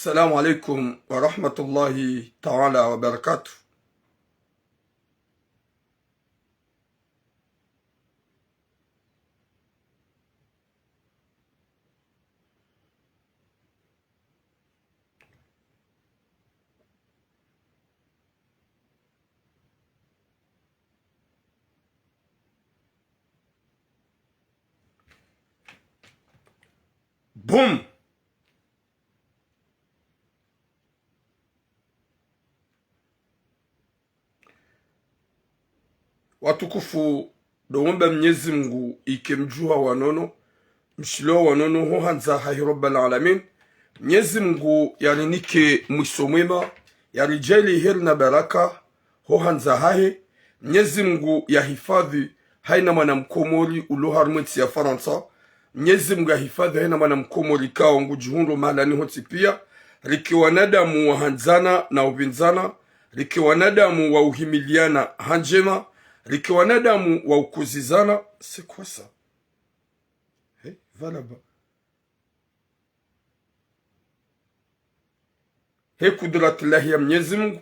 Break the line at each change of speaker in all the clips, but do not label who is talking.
السلام عليكم ورحمة الله تعالى وبركاته. Boum. Watukufu doomba Mwenyezi Mungu ikemjua wanono mshilo wanono ho hanza hahi Rabbal Alamin. Mwenyezi Mungu yarinike mwiso mwema yarijali heri na baraka ho hanza hahi. Mwenyezi Mungu yahifadhi haina mwanamkomori uloharumweti ya Faransa. Mwenyezi Mungu yahifadhi haina mwanamkomori kao ngujuhundo malani hoti pia riki wanadamu wa hanzana na ubinzana, riki wanadamu wa uhimiliana hanjema, riki wanadamu wa ukuzizana. C'est quoi ça? Hey, va là-bas. He kudratillahi ya Mwenyezi Mungu.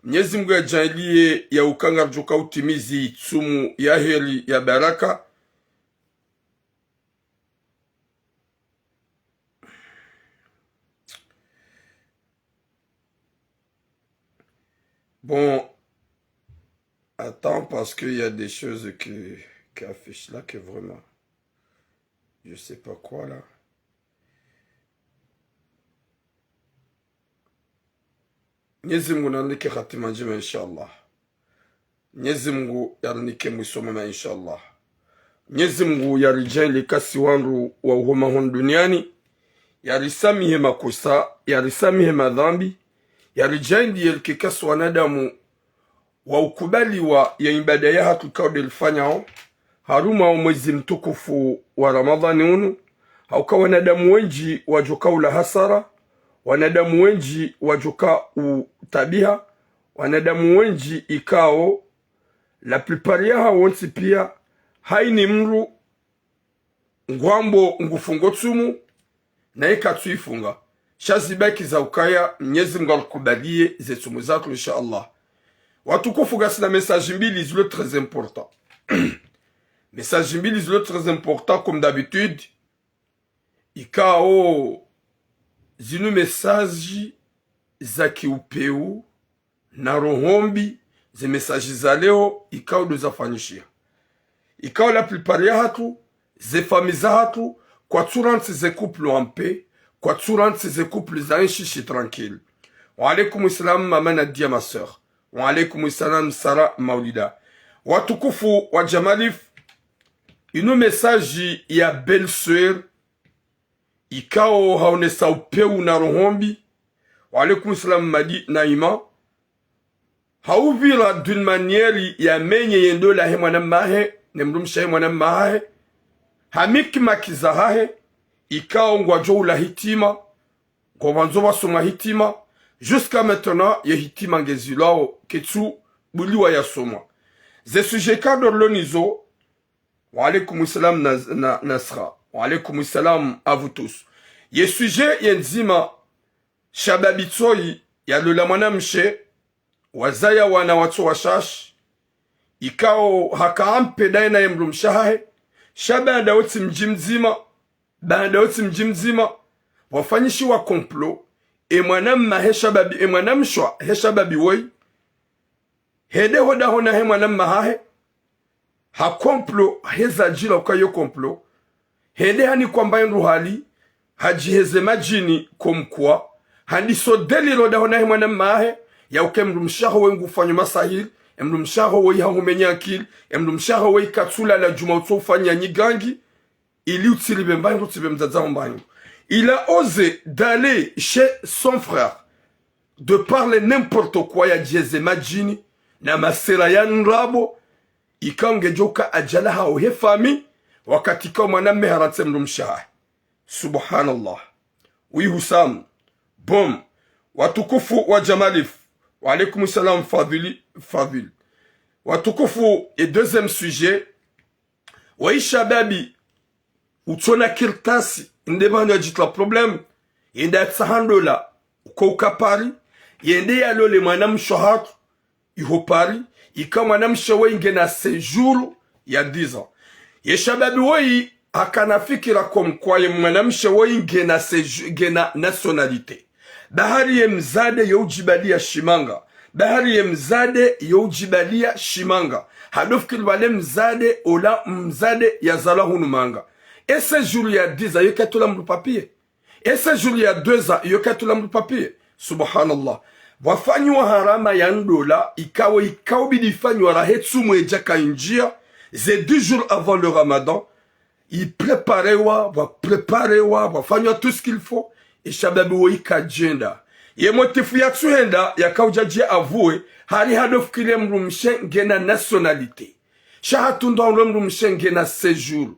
Mwenyezi Mungu yajalie ya ukangarjuka utimizi tsumu ya heri ya baraka. Bon, attends, parce qu'il y a des choses qui affichent là que vraiment, je sais pas quoi là. Mwenyezi Mungu nanike khatima njema inshallah. Mwenyezi Mungu yarinike mwiso mwema inshallah. Mwenyezi Mungu yarijali kasi wangu wa uhoma hon duniani, yarisamihe makosa, yarisamihe madhambi, yarijali yelike kasi wanadamu wa ukubali wa ya ibada ya hatu kao delifanyao haruma wa mwezi mtukufu wa Ramadhani unu. Hauka wanadamu wenji wajoka ula hasara, wanadamu wenji wajoka utabiha, wanadamu wenji ikao la plupart ya hawonsi pia haini mru ngwambo ngufungo tsumu na ika tuifunga shazibaki za ukaya. Mwenyezi Mungu alikubalie zetumu zako inshallah. Watukufu gasi na message mbili zilo très important. Message mbili zilo très important comme d'habitude. Ikao zinu message za kiupeu na rohombi ze message za leo ikao dozafanyishia. Ikao la plupart ya hatu ze famiza hatu kwa turanti ze couple en paix, kwa turanti ze couple za inshishi tranquille. Wa alaikum salam mama Nadia ma sœur. Wa alaikum salam Sara Maulida. Watukufu wa Jamalif, ino message ya belle sœur ikao haonesa upeu na rohombi. Wa alaikum salam Madi Naima. Hauvira d'une manière ya menye yendo la he mwana mahe nemdum shay mwana mahe hamiki makizahahe ikao ngwajo la hitima ngwanzo basoma hitima jusqu'à maintenant ye hitima ngezilao ketsu buliwa ya soma ze sujet cadre lonizo. Wa alaikum salam Nasra. Wa alaikum salam à vous tous. Ye sujet yenzima shababitsoi ya lola mwana mshe wazaya wana watu washash ikao hakaampe daina ya mrumshahe shabada woti mjimzima baada woti mjimzima wafanyishi wa komplo emwanamma heshababi emwanamshwa heshababi woi hede hoda hona he mwanamma hahe ha komplo heza jila kwa yo komplo hede hani kwamba ndo hali hajiheze majini komkwa hani so delilo da hona he mwanamma hahe ya uke mrumshaho we ngufanya masahil mrumshaho we hahumenya akili mrumshaho we katsula la juma utofanya nyigangi ili utilibe mbangu tibe mzaza mbangu. Il a osé d'aller chez son frère de parler n'importe quoi ya jeze majini na masela ya nrabo ikange joka ajala hao he fami wakati kwa mwanamme haratse mrumshaho. Subhanallah. Oui Husam. Bom. Watukufu wa Jamalif. Wa alaikum salam Fadil. Watukufu et deuxième sujet. Wa ishababi utona kirtasi ndebanya jitla problem inda tsahandola ukauka pari yende yalo le mwanamsho hatu iho pari ika mwanamsho wenge na séjour ya 10 ans yeshababi woi akanafikira kwa mkwaye mwanamsho wenge na séjour gena nationalité bahari ye mzade youjibalia shimanga bahari ye mzade youjibalia shimanga hadofkil wale mzade ola mzade ya zala hunumanga et séjour ya 10 ans yokatula mlu papier et séjour ya 2 ans yokatula mlu papier subhanallah wafanywa harama ya ndola ikawa bidifanywa rahetsu mweja kainjia ze 2 jours avant le ramadan il préparewa wafanywa tout ce qu'il faut et shababi wo ikajenda ye motifu ya tsuhenda ya kaujajia avue hali hadofkile mrumshe ngena nationalité shahatunda mrumshe ngena séjour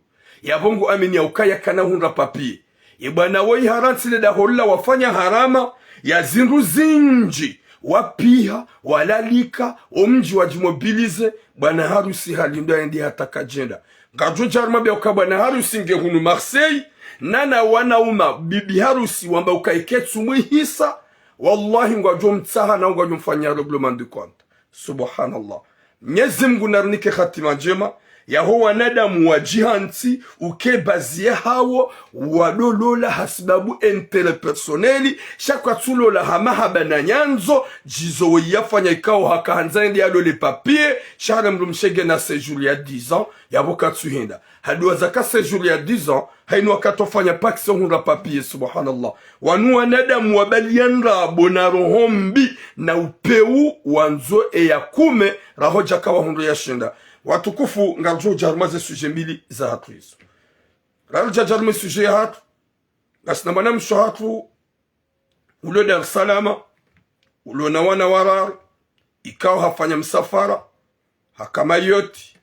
ya bongo amini ya ukaya kana hunra papier ye bwana woi haransile da holla wafanya harama ya zindu zinji wapiha walalika omji wajimobilize bwana harusi halindo endi hataka jenda ngaju jarma bya ukabwana harusi nge hunu Marseille nana wanauma bibi harusi wamba ukaiketsu mwihisa wallahi ngaju mtsaha na ngaju mfanya reglement de compte subhanallah Mwenyezi Mungu narnike khatima njema yaho wanadamu wajihanti ukebazie hawo wadolola hasibabu interpersoneli shakwa tulola hamahaba na nyanzo jizo yafanya ikao hakaanza ndi alo le papier shara mrumshege na séjour ya 10 ans yaboka tsuhinda hadu zaka séjour ya 10 ans hainu wakatofanya pakso hunra papier subhanallah wanu wanadamu wabalianra bonarohombi na upeu wanzo ya kume rahoja kawa hunra ya shinda watukufu ngarjo jarmaze suje mbili za hatu hizo ngarjo jarme suje ya hatu ngasina mwanamsho hatu ulo Dar es Salaam ulo na wana warar ikao hafanya msafara hakama yoti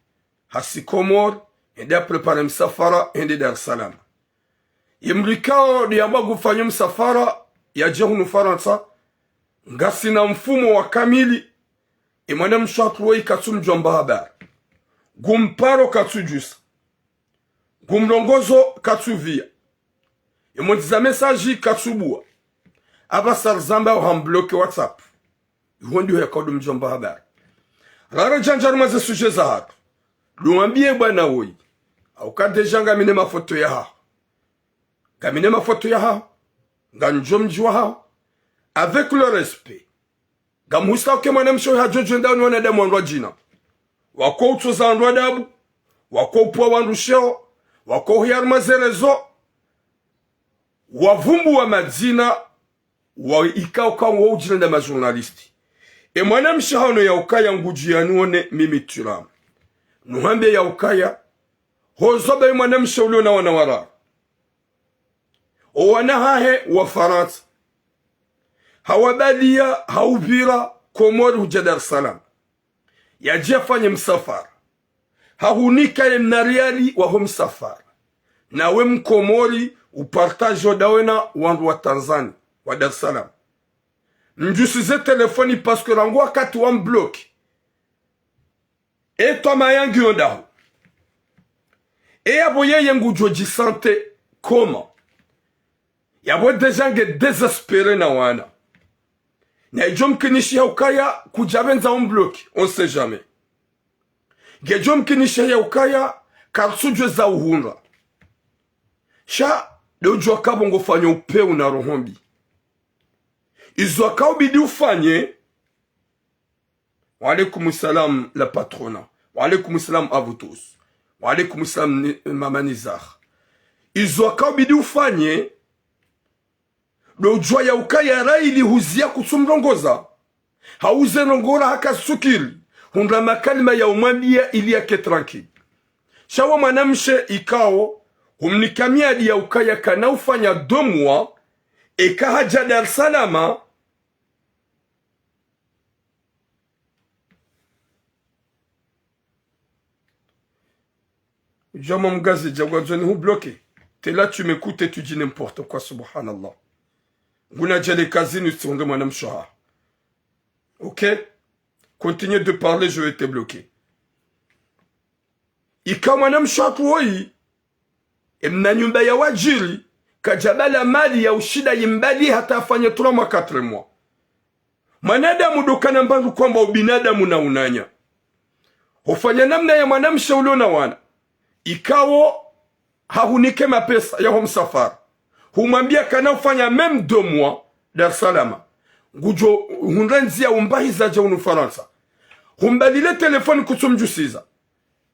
hasikomor ende prepare msafara ende Dar es Salaam yimrikao diamba gufanya msafara ya jehunu Faransa ngasina mfumo wa kamili mwanamsho hatu wa ikatumjomba habari gumparo katsujusa gumrongozo katsuvia imontiza message katsubua abasar zamba hambloke WhatsApp ihondi ya kodu mjomba habari rara janjaruma ze suje za hatu luambie bwana woi au kadeja ngamine mafoto ya ha ngamine mafoto ya ha nganjomjwa ha avec le respect gamusta ke mwanamsho ya jojo ndani wanadamu wanrwa jina wako utuza ndwa dabu wako upwa wandusheo wako hiyarma zerezo wavumbu wa madzina wa ikao kawo ujirenda ma journalisti mwanamsho hano ya ukaya ngujia nuone mimi turam nuhambe ya ukaya hozobe mwanamsho ulio na wanawara wanahahe wa Faransa hawabadia haubira Komori huja Dar es Salaam yaje afanye msafara hahunika ye mnariali wa msafara na we mkomori upartage dawena wandu wa Tanzania wa Dar es Salaam mjusize telefoni parce que rango wakati wa mblock eto mayangi ondaho yabo yeye ngujoji sante koma yabo deja nge désespéré na wana na ijom kinishi ya ukaya kujabenza on sait jamais. Gejom kinishi ya ukaya karsujwe za uhunra. Sha leo kabongo fanya upeu na rohombi. Izo akao bidi ufanye. Wa alaikum salam la patrona. Wa alaikum salam à vous tous. Wa alaikum salam mama Nizar. Izo akao bidi ufanye. Lojwa ya ukaya raili huzia kutsumrongoza. Hauze nongora haka sukiri. Hundra makalima ya umambia ili yake tranquille. Shawa mwanamshe ikao humnikamia ya ukaya kana ufanya 2 mois eka haja Dar es Salaam Jama mgazi jagwazoni hu bloqué. T'es là, tu m'écoutes et tu dis n'importe quoi, subhanallah. Guna jale kazini usironge mwanamshe ha. Ok? Continue de parler, je vais te bloquer. Ika mwanamshe hatu hoi. Mna nyumba ya wajiri. kajabala mali ya ushida yimbali hata afanye 3 mois 4 mois. Mwanadamu dokana mbangu kwamba ubinadamu na unanya. Hufanya namna ya mwanamsha uliona wana. Ikawo hahunike mapesa ya msafara. Humwambia kana ufanya meme 2 mois Dar es Salaam. Ngujo hunranzia umbahi za jaunu Faransa. Humbalile telefoni kutumjusiza.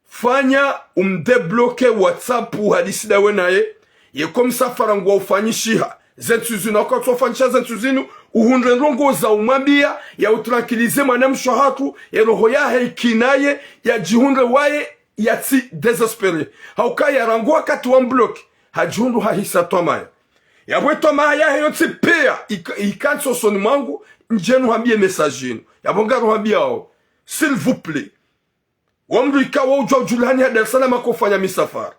Fanya umdebloke WhatsApp hadisida wenaye. Yeko msafara ngwa ufanyishiha. Zentuzinu wakati ufanyisha zentuzinu. Uhunrenrongo za umwambia ya utrakilize mwanamsho hatu. Ya roho yahe ikinaye ya jihunre waye ya ti desespere. Hauka ya rangu wakati wambloke. Hajihundu hahisa tomaya. Ya weto maya hiyo tipea ikanso soni mwangu njenu hambie messagino. Ya bongaru hambia o. S'il vous plaît. Wamdu ikawa ujwa ujulani ya Dar es Salaam kufanya misafara.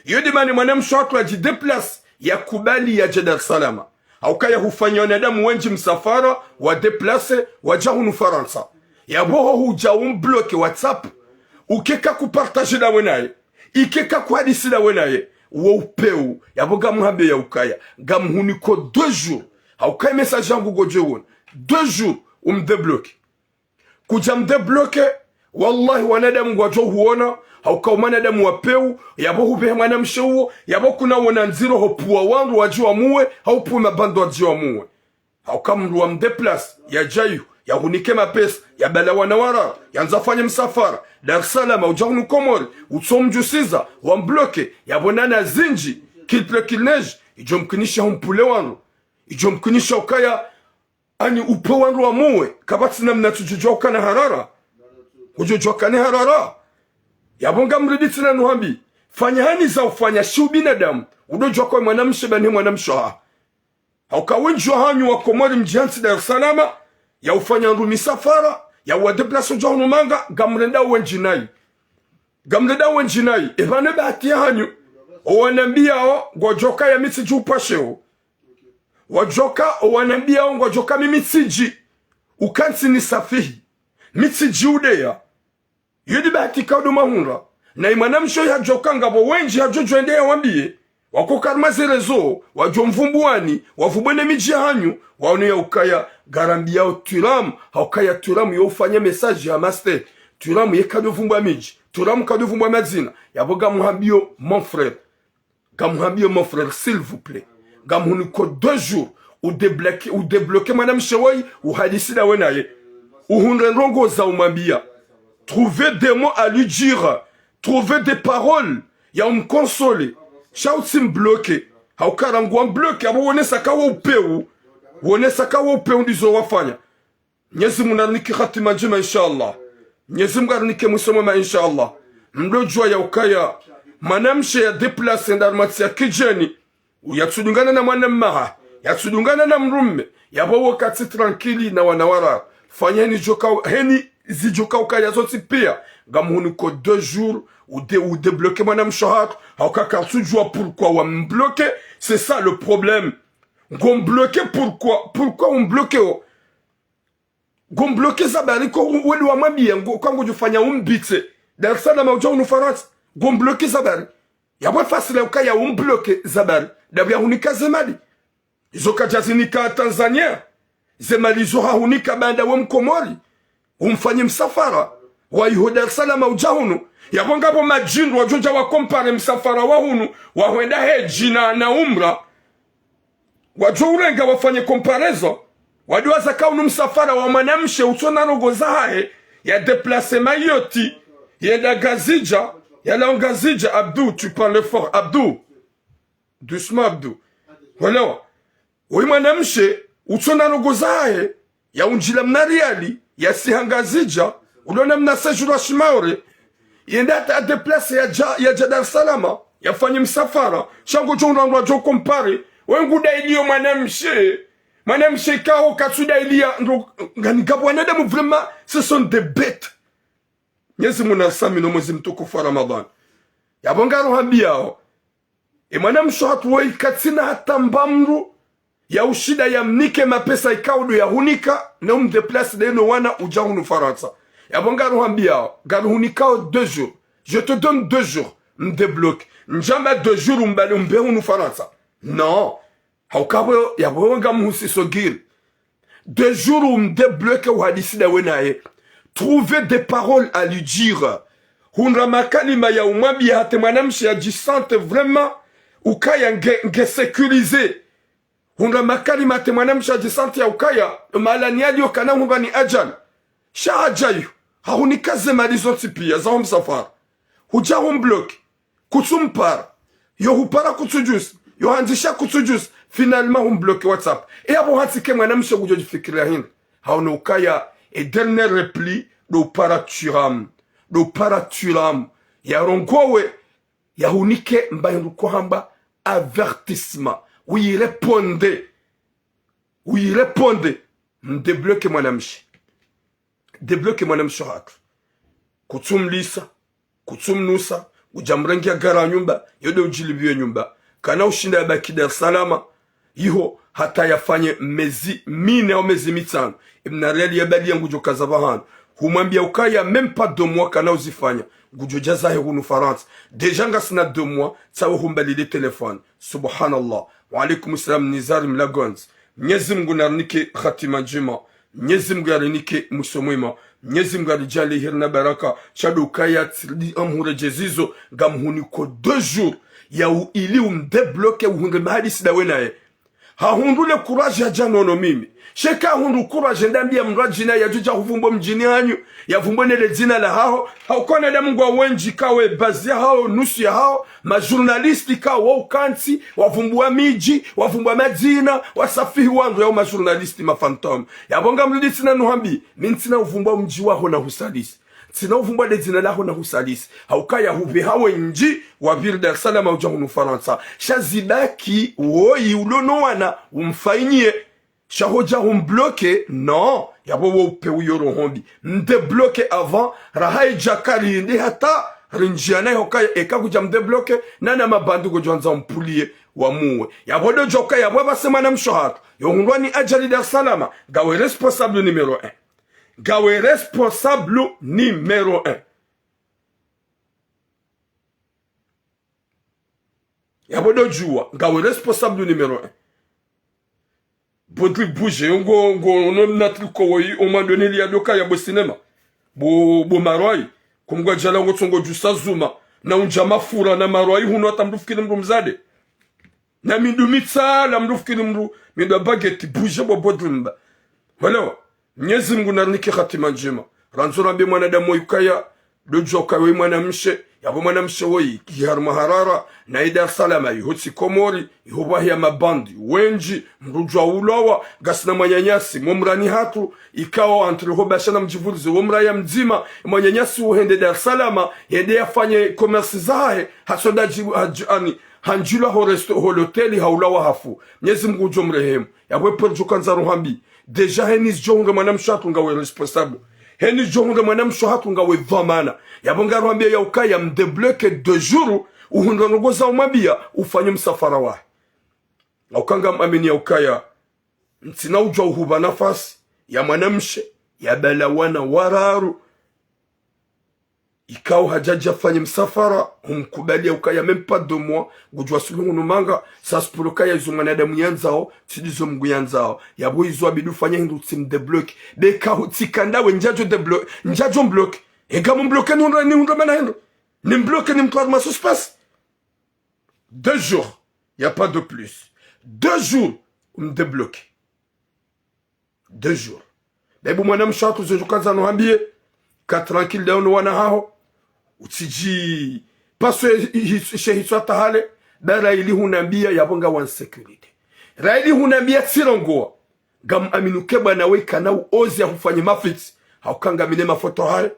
Yodi mani mwanamsho hatu ajideplace ya kubali ya Dar es Salaam. Haukaya hufanya wanadamu wenji msafara wa deplace wajahunu Faransa. Ya boho huja umbloke WhatsApp. Ukeka kupartaje na wenaye. Ikeka kuhadisi na wenaye. Wopeu yabo gamuhambe ya ukaya gamuhuni ko 2 jours haukaya message yangu goje won 2 jours umdebloke kuja mdebloke wallahi wanadamu gwajo huona haukao manadamu wapeu yabo hube mwana mshewo yabo kuna wona nziro hopuwa wangu wajua muwe haupu mabando wajua muwe haukamru wa mdeplace ya jayu ya hunike mapesa ya bala wanawara ya nzafanya msafara Dar es Salaam ujahunu Komori utsomjusiza wambloke ya bonana zinji kilple kilnej ijo mkinisha humpule wanu ijo mkinisha ukaya ani upe wanu wa muwe kabati na mnatujujua ukana harara ujujua kane harara ya bonga mriditi na nuhambi fanya hani za ufanya shiu binadamu udojua kwa mwanamshe bani mwanamsho ha haukawenjua hanyu wa Komori mjihansi Dar es Salaam ya ufanya nrumi safara ya wadeplaso jahunu manga gamrenda wenjinai ebane bahati hanyu owanambia o gojoka ya mitiji upasheo wajoka owanambia o gojoka mimitiji ukansi ni safihi mitiji udeya yudi bahati kaudu mahunra na imanamsho ya joka ngabo wenji ya jojo endea wambie wako karmazi rezo wajo mvumbuani wavubwene miji hanyu waone ya ukaya garambia o turamu haukaya turamu yo ufanya message ya master turamu ye kado vumbwa miji turamu kado vumbwa mazina yabo gamuhambio mon frère s'il vous plaît gamuhuniko 2 jours ou débloquer madame shewai ou hadisida wenaye uhunre rongo za umambia trouver des mots à lui dire trouver des paroles ya consoler shautim bloqué haukarangu bloqué abo wonesa kawa upeu wonesa kawa upeu ndizo wafanya Nyezi munarniki khatima jima inshallah Nyezi mungarniki musoma inshallah mdojua ya ukaya manamshe ya deplace ndarmatsi ya kijeni yatsudungana na mwanamaha yatsudungana na mrumme yabo wakati tranquili na wanawara fanyeni joka heni zijoka ukaya zoti pia gamuhuni ko 2 jours ou débloquer madame Shahat, pourquoi on bloqué, c'est ça le problème. On bloqué pourquoi on bloqué on bloqué ça bari ko weli wa mabia kwangu jufanya umbitse Dar es Salaam uja unufaransa on bloqué ça bari ya bwa fasile ukaya bloqué zabari dabya hunika zemali izoka jazinika Tanzania zemali zoha hunika banda wa Mkomori umfanye msafara wa Dar es Salaam uja hunu ya bonga bo majindu wajonja wa compare msafara wa hunu wa huenda heji na umra wajo urenga wafanye comparaison wadiwaza kaunu msafara wa mwanamshe utona rogo zahae ya déplacement yoti ya da gazija ya la ngazija Abdou tu parles fort Abdou doucement Abdou voilà oui mwanamshe utona rogo zahae ya unjila mnariali ya sihangazija ulona mna sejura shimaure yenda ta déplacer ya Dar es Salaam yafanye msafara shango chonga jo compare wenguda ilio mwanamshe kao katsuda ilia ngani kabwanadamu vraiment ce sont des bêtes Nyezi munasami no mwezi mtukufu wa Ramadhan yabongaro hambiao mwanamshe hatuwai katsina hata mbamru ya ushida ya mnike mapesa ikaudu ya hunika na umdeplace deno wana ujahunu Faransa yabongaro hambiao garu hunikao 2 jours je te donne 2 jours m'débloque njama 2 jours umbale umbehunu Faransa non haukabo ya bonga musi sogil 2 jours où me débloque ou hadisi da wenaye trouver des paroles à lui dire hunra makalima ya umwabi hate mwanamshi ajisante vraiment ukaya nge sécurisé hunra makalima hate mwanamshi ajisante ya ukaya malani yaliyo kana hunga ni ajal sha ajayu haunikaze malizo tipia za msafara huja humblock kutumpara yo hupara kutujus yo handisha kutujus finalement humblock WhatsApp et abo hatike mwanamshi kujojifikiria hindi hauna ukaya et dernier repli do paraturam ya rongowe ya hunike mbaye ndukwamba avertissement oui répondez mdebloke mwanamshi debloke mwanamshi hatu kutumlisa kutumnusa ujamrangia gara nyumba yode ujilibie nyumba kana ushinda yabaki Dar es Salaam iho hata yafanye mezi mine au mezi mitano ibna reali yabali yangu jo kazabahan humwambia ukaya même pas 2 mois kana uzifanya ngujo jaza hunu France deja ngasina 2 mois sawa humbalile telefone subhanallah wa alaikum salam nizar mlagons Mwenyezi Mungu narnike khatima njema Mwenyezi Mungu yarinike musomwema Mwenyezi Mungu arijali hirna baraka chado ukaya tsili amhure jezizo gamhuniko 2 jours ya ili umdebloke uhunge mahali sida wenaye hahundule courage ya janono mimi sheka hundu courage ndambia mrajina ya juja huvumbo mjini hanyu ya vumbo nele zina la hao haukone da mungu wa wenji kawe bazi ya hao nusu ya hao majournalisti kawe ukanti wavumbua miji wavumbua madina wasafihi wangu ya majournalisti mafantom ya bonga mlidi na nuhambi mintina uvumbua mji waho na husalisi tina uvumbua de zina laho na husalisi haukaya huve hawe nji wa ville Dar es Salaam au jahunu Faransa shazibaki woi ulono wana umfainie shahoja bloqué non yabo wo pe uyoro hombi nde bloqué avant rahai jakari ndi hata rinjiana hokaya ekakuja mdebloke nana mabandu kujonza mpulie wa muwe yabo do joka yabo basema na mshahara yongwani ajali Dar es Salaam gawe responsable numéro 1 gawe responsable numéro 1 yabo do juwa gawe responsable numéro 1 Bodri bouge ngo natri ko woyi o ma donné li adoka ya bo cinéma bo maroi kumgwa jala ngo tsongo jusa zuma na unjama fura na maroi huno atamrufukini mru mzade na mindumitsa la mrufukini mru mindo baguette bouge bo bodri mba wala Mwenyezi Mungu narniki khatima njema ranzura mbe mwanadamu yukaya dojoka we mwanamshe yabo mwanamshe woyi kihar maharara na Dar es Salaam yuhutsi komori yuhubahi ya mabandi wenji mrujwa ulowa gasina mwanyanyasi mumrani hatu ikawa antruhobasha na mjivulizi umra ya mzima mwanyanyasi uhende Dar es Salaam yende yafanye komersi zahe hasoda ani hanjula ho hoteli haulawa hafu Mwenyezi Mungu ujomrehemu yabwe perjuka nza ruhambi deja henis jonga mwanamshe hatu ngawe responsable heni jonga mwanamshe hatu ngawe dhamana yabonga ruambia ya ukaya mdebloke 2 jours uhunda ngoza umabia ufanye msafara wa ukanga ameni ya ukaya ntina ujwa uhuba nafasi ya mwanamshe ya balawana wararu ikao hajaja fanye msafara umkubalia ukaya même pas 2 mois gujwa sulungu numanga saspuruka ya izo mwanadamu yanzao tidizo mgu yanzao yabo izo abidu fanye hindu timdebloke beka hutikanda njajo mbloke ega mbloke ni hundra mana hindu ni mbloke ni mtwar ma suspace 2 jours y a pas de plus 2 jours me débloquer 2 jours bebu mwanam shatu zojukaza no hambie ka tranquille down wana hao utiji paso shehitwa tahale dara ili hunambia yabonga one security raili hunambia tsirongoa gam aminuke bwana we kana ozi ya kufanya mafiti haukanga mine mafoto hae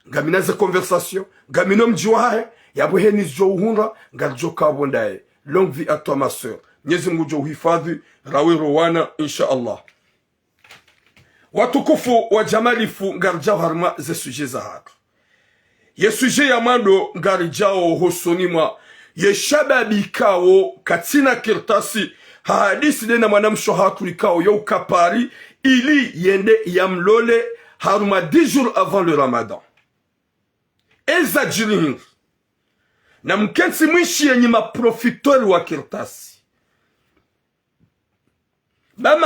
ngamina za conversation ngamino mjiwa hae yabo heni jo uhunra ngarjo kabondae longue vie à toi ma sœur Mwenyezi Mungu jo uhifadhi rawi rowana insha Allah watukufu wa jamalifu ngarja harma ze sujet za hatu ye sujet ya mando ngarjao hosonimwa ye shababi kao katina kirtasi hadisi dena mwanamsho hatu ikao yo kapari ili yende yamlole harma 10 jours avant le Ramadan eza jirihin na mkensi mwishi yenye maprofitori wa kirtasi ba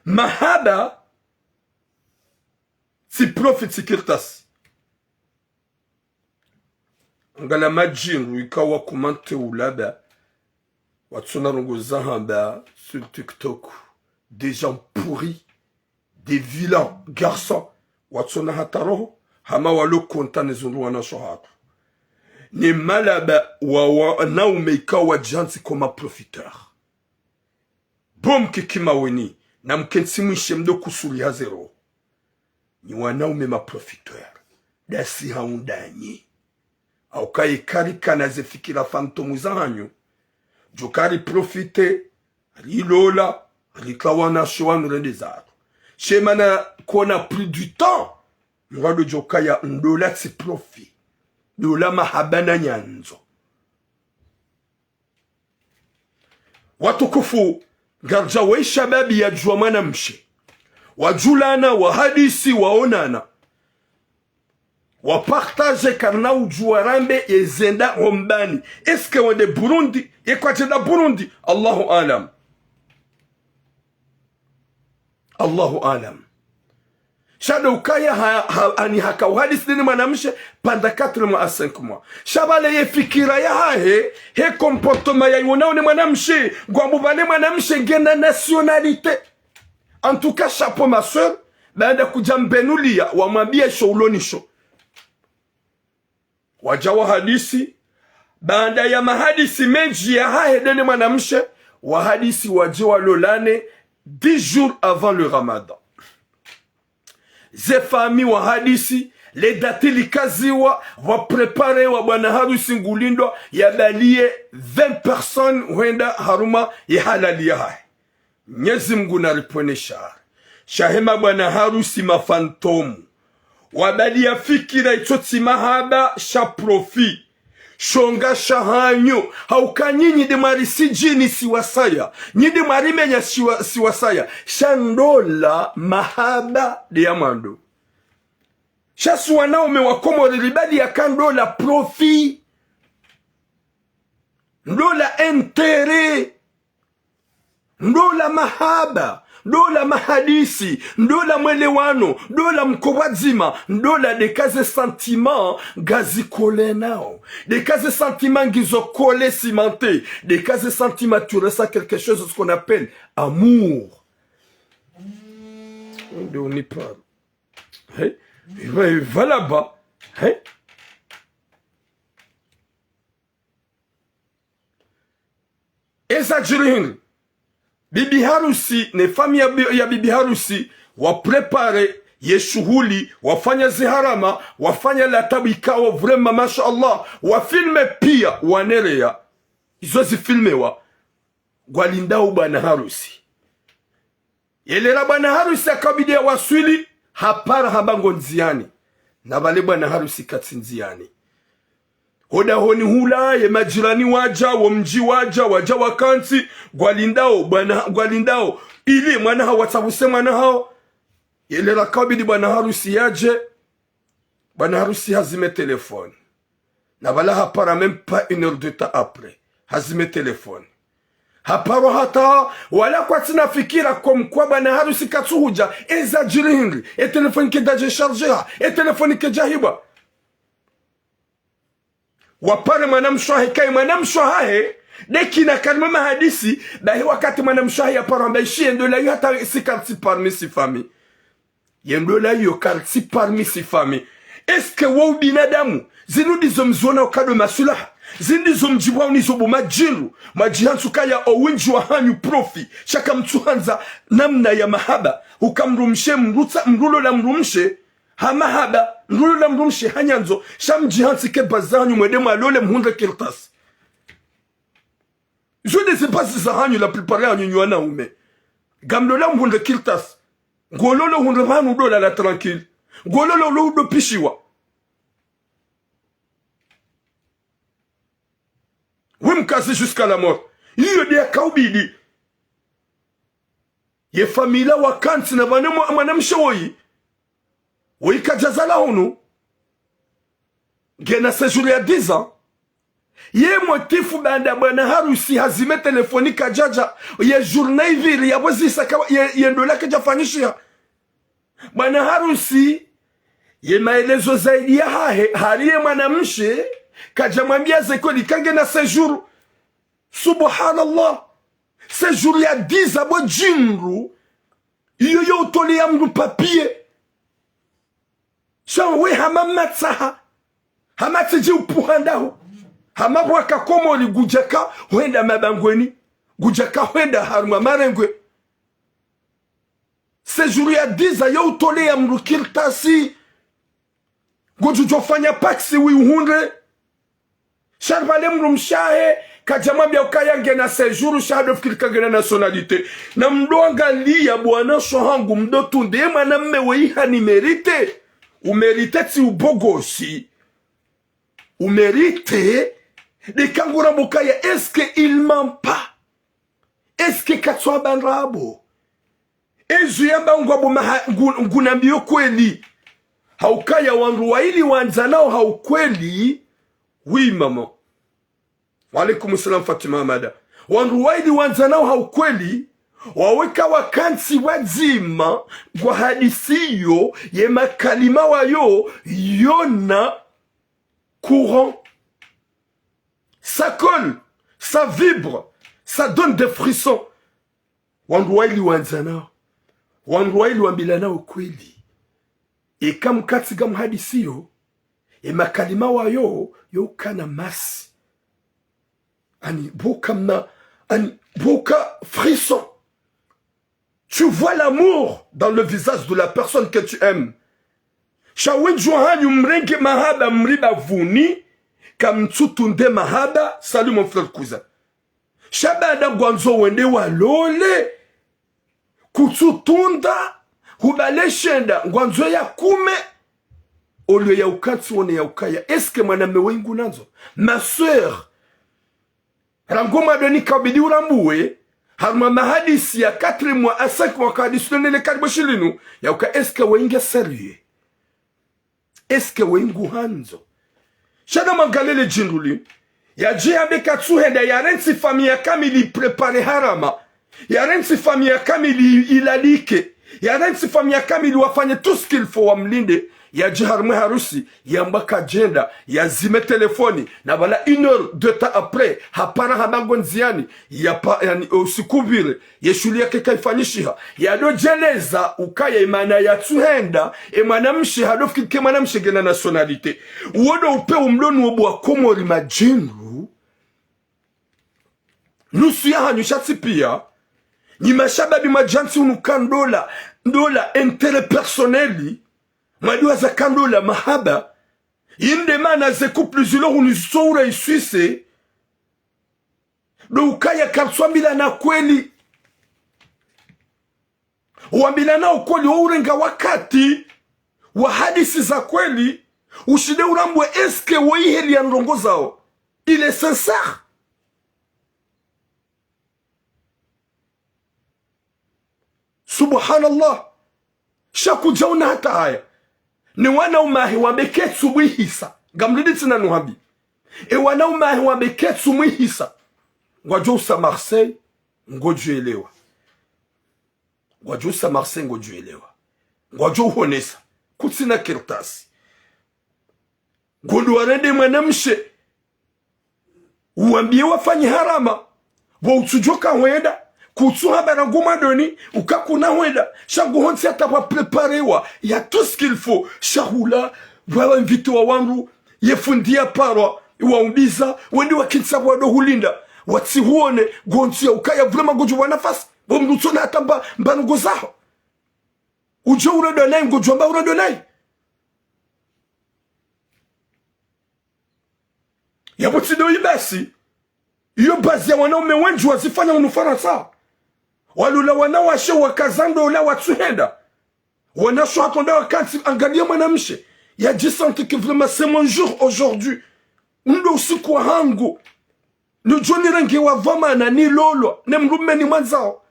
mahaba si profit sikirtas ngala majingu ikawa kumante ulaba watsona rongo zahamba sur TikTok des gens pourris, des vilains garçons watsona hataroho hama walo kontane zundu wana shohatu ni malaba wa naume ikawa jansi koma profiteur bom kikima weni na mkensi mwishe mdo kusuli hazero ni wanaume ma profiteur dasi haundanyi au kai karika na zefikira fantomu zanyu jokari profite rilola rikawana shwanu rende zato shemana kona plus du temps mwado jokaya ndola si profit dola mahabana nyanzo watukufu garja wa shababi ya jua mwanamshe wajulana wa hadisi waonana wapartage karna ujua rambe yezenda rombani eske wende Burundi yekwatenda Burundi Allahu alam Allahu alam shada ukaya ani haka hadisi dini mwanamshe panda 4 mois à 5 mois shabale ye fikira ya he comportement ya yona mwanamshe gwambubale mwanamshe ngena nationalité. En tout cas, chapeau ma soeur, baada kujambenulia wamwambie shoulonisho. Wajawa hadisi, baada ya mahadisi menji ya haedele mwanamshe, wahadisi wajawa lolane 10 jours avant le Ramadan. Ze fami wahadisi, le datili kaziwa, waprepare wa bwana harusi ngulindwa, yabalie 20 personnes wenda haruma ya halali ya hae. Nyezi Mungu naripone shahema bwana harusi mafantomu wabali ya fikira itoti mahaba sha profi shonga shahanyo hauka nyinyi de marisi jini siwasaya nyidi marimenya siwasaya shandola mahaba de yamando shasu wanaume wakomo ribali ya kandola profi ndola entere ndola mahaba, ndola mahadisi, ndola mwelewano, ndola mkowadzima, ndola de kaze sentiment gazi kole nao. Des kaze sentiment gizo kole cimenté. Des kaze sentiment tu ressens quelque chose de ce qu'on appelle amour. On y parle. Hey? Il va là-bas. Hey? Exagéré. Bibi harusi ne famia ya bibi harusi waprepare ye shughuli wafanya ziharama wafanya latabu ikawa vrema masha Allah wafilme pia wanerea izo zifilmewa gwalindao bwana harusi yelera bwana harusi akabidi ya waswili hapara habango nziani na bale bwana harusi katsinziani hoda honi hula ye majirani waja wamji waja wakansi gwalindao bwana gwalindao ili mwana hao watabuse mwana hao yele rakabidi bwana harusi yaje bwana harusi hazime telefone na bala hapara même pas 1 heure de temps après hazime telefone haparo hata wala kwa tina fikira kwa bwana harusi katsuhuja exagéré et telefone ke daje charger et telefone ke jahiba wapare mwanamshahi kai mwanamshahi deki na kalma mahadisi bahi wakati mwanamshahi ya paramba shiendo la yu hata si karti parmi si fami yendo la yu karti parmi si fami eske wou binadamu zinudi zomzona okado masulaha zindi zomjibwa unizobu majihansu kaya owinji wa hanyu profi shaka mtuhanza namna ya mahaba ukamrumshe mrulo la mrumshe hamahaba nrulo la mrumshe hanyanzo shamjihansi ke bazanyu mwedemu alole mhundre kirtas je ne sais pas si ça hanyu la plupart ya nyuana ume gamlola mhundre kirtas ngololo hundre manu dola la tranquille ngololo lo do pishiwa wimkazi jusqu'à la mort iyo dia kaubidi ye famila wakansi na mwanamshawoyi wika jazala hunu gena séjour ya 10 ans ye motifu banda bwana harusi hazime telefoni kajaja ye journée vile ya bozisa ye ndola kajafanyishia bwana harusi ye maelezo zaidi ya haliye mwanamshe kajamwambia zekoli kange na séjour. Subhanallah, séjour ya 10 abo jinru iyo yo utole ya mdu papier shawe hamamatsaha hamatiji upuhandaho hamabwaka komoli gujaka huenda mabangweni gujaka huenda haruma marengwe. Séjour ya 10 yo utole ya mdu kirtasi gujujofanya paksi wihunre sharvale mdu mshahe kajamwambia ukayange na séjour shahado fikirikage na nationalité na mdoangalia bwana shohangu mdo tunde mwana mme weiha ni merite umerite ti ubogosi umerite de kangura mukaya. Est-ce que il ment pas? Est-ce que katswa banrabo ezu yamba ngwabo ngunambio kweli haukaya wanruwaili wanzanao haukweli? Oui maman. Walaikum salam Fatima Amada. Wanruwaidi wanzanao haukweli waweka wakansi wazima kwa hadisiyo ye makalima wayo yona courant. Ça colle, ça vibre, ça donne des frissons. Wanruwaidi wanzanao wanruwaidi wambilanao kweli e kam katsiga mhadisiyo ye makalima wayo yokana masi ani boka frisson. Tu vois l'amour dans le visage de la personne que tu aimes. Shawin Johanyu mrenge mahaba mriba vuni kam tutunde mahaba. Salut mon frère cousin. Shabada gwanzo wende walole kututunda hubale shenda gwanzo ya kume olio ya ukatsi wone ya ukaya. Est-ce que mwaname wengu nanzo? Ma sœur rangoma doni kabidi urambuwe harma mahadisi ya 4 mois à 5 mois kadisi nele kariboshilinu ya uka. Est-ce que wenge sérieux? Est-ce que wengu hanzo? Shada mangalele jinduli ya jiabe katsuhenda ya rensi famia kamili prepare harama ya rensi famia kamili ilalike ya rensi famia kamili wafanye tout ce qu'il faut wamlinde ya jiharme harusi ya mbaka jenda ya zime telefoni na bala 1 heure 2 temps après hapana hamango nziani ya pa yani usikubire ya shuli yake kaifanyishiha ya do jeleza ukaya imana ya tuhenda mwanamshi hadofi ke mwanamshi gena nationalité uodo upe umlonu obu wa komori majinru nusu ya hanyushati pia ni mashababi majansi unukandola ndola intérêt personneli Madua za kando la mahaba inde mana ze couple zilo unisoura iswise do ukaya karswambila na kweli uambila na ukweli urenga wakati wa hadisi za kweli ushide urambwe. Eske weiheli ya ndongo zao il est sincère? Subhanallah, shaku jauna hata haya ni wana umahi wabeketsu mwihisa gamliditsi na nuhabi wana umahi wabeketsu mwihisa ngwajusa Marseille ngojuelewa ngwajusa Marseille ngojuelewa ngwaju honesa kutsina kirtasi ngodu warende mwanamshe uambie wafanye harama wa utujoka wenda kutsuha baranguma doni ukakuna wenda shangu honsi atapa preparewa ya tout ce qu'il faut shahula wawa invito wa wangu yefundia parwa waumbiza wendi wakinsa wado hulinda watsi huone gonsi ya ukaya vrema goju wanafasi bomdutsona atamba mbanugo zaho ujo uradonai ngoju amba uradonai ya butido ibasi iyo bazi ya wanaume wenju wazifanya unufara sawa walula wanawashe wakazando ula watsuhenda wanasho hatonda wakati angalia mwanamshe ya jisante que vraiment c'est mon jour aujourd'hui ndo usiku wa hangu nujoni rangi wa vama na ni lolo ne mrume ni mwanzao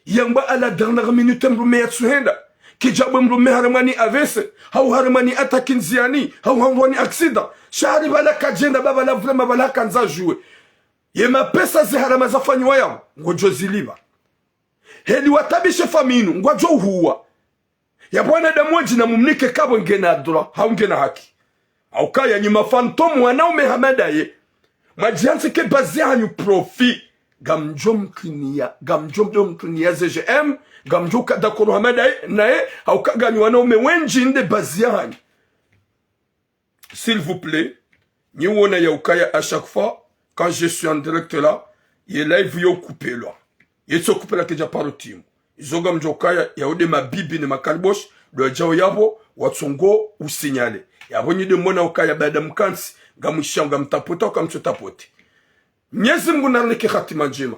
yamba ala dernière minute mrume ya tsuhenda kijabu mrume haramani avese hau haramani atakinziani hau haramani aksida shahari bala kajenda baba la vrema bala kanza jouer ye mapesa ze harama zafanywa yao ngojo ziliba heli watabishe faminu ngojo huwa ya bwana damoji na mumnike kabo ngena adura haungena haki au kaya nyuma fantomu wanaume hamadaye majiansi ke bazi hanyu profi gamjom klinia ZGM gamjo kadakoro hamadaye nae au kagani wanaume wenji inde bazi hanyu. S'il vous plaît, ni wona ya ukaya à chaque fois quand je suis en direct là, ye live yo coupé là. Ye so coupé là que ja paro timu. Izoga mjokaya ya ode mabibi ne makalbosh do jao yabo watsongo usinyale. Yabo ni de mona ukaya bada mkansi gamushanga mtapota kamchotapote. Mwenyezi Mungu narnike khatima njema.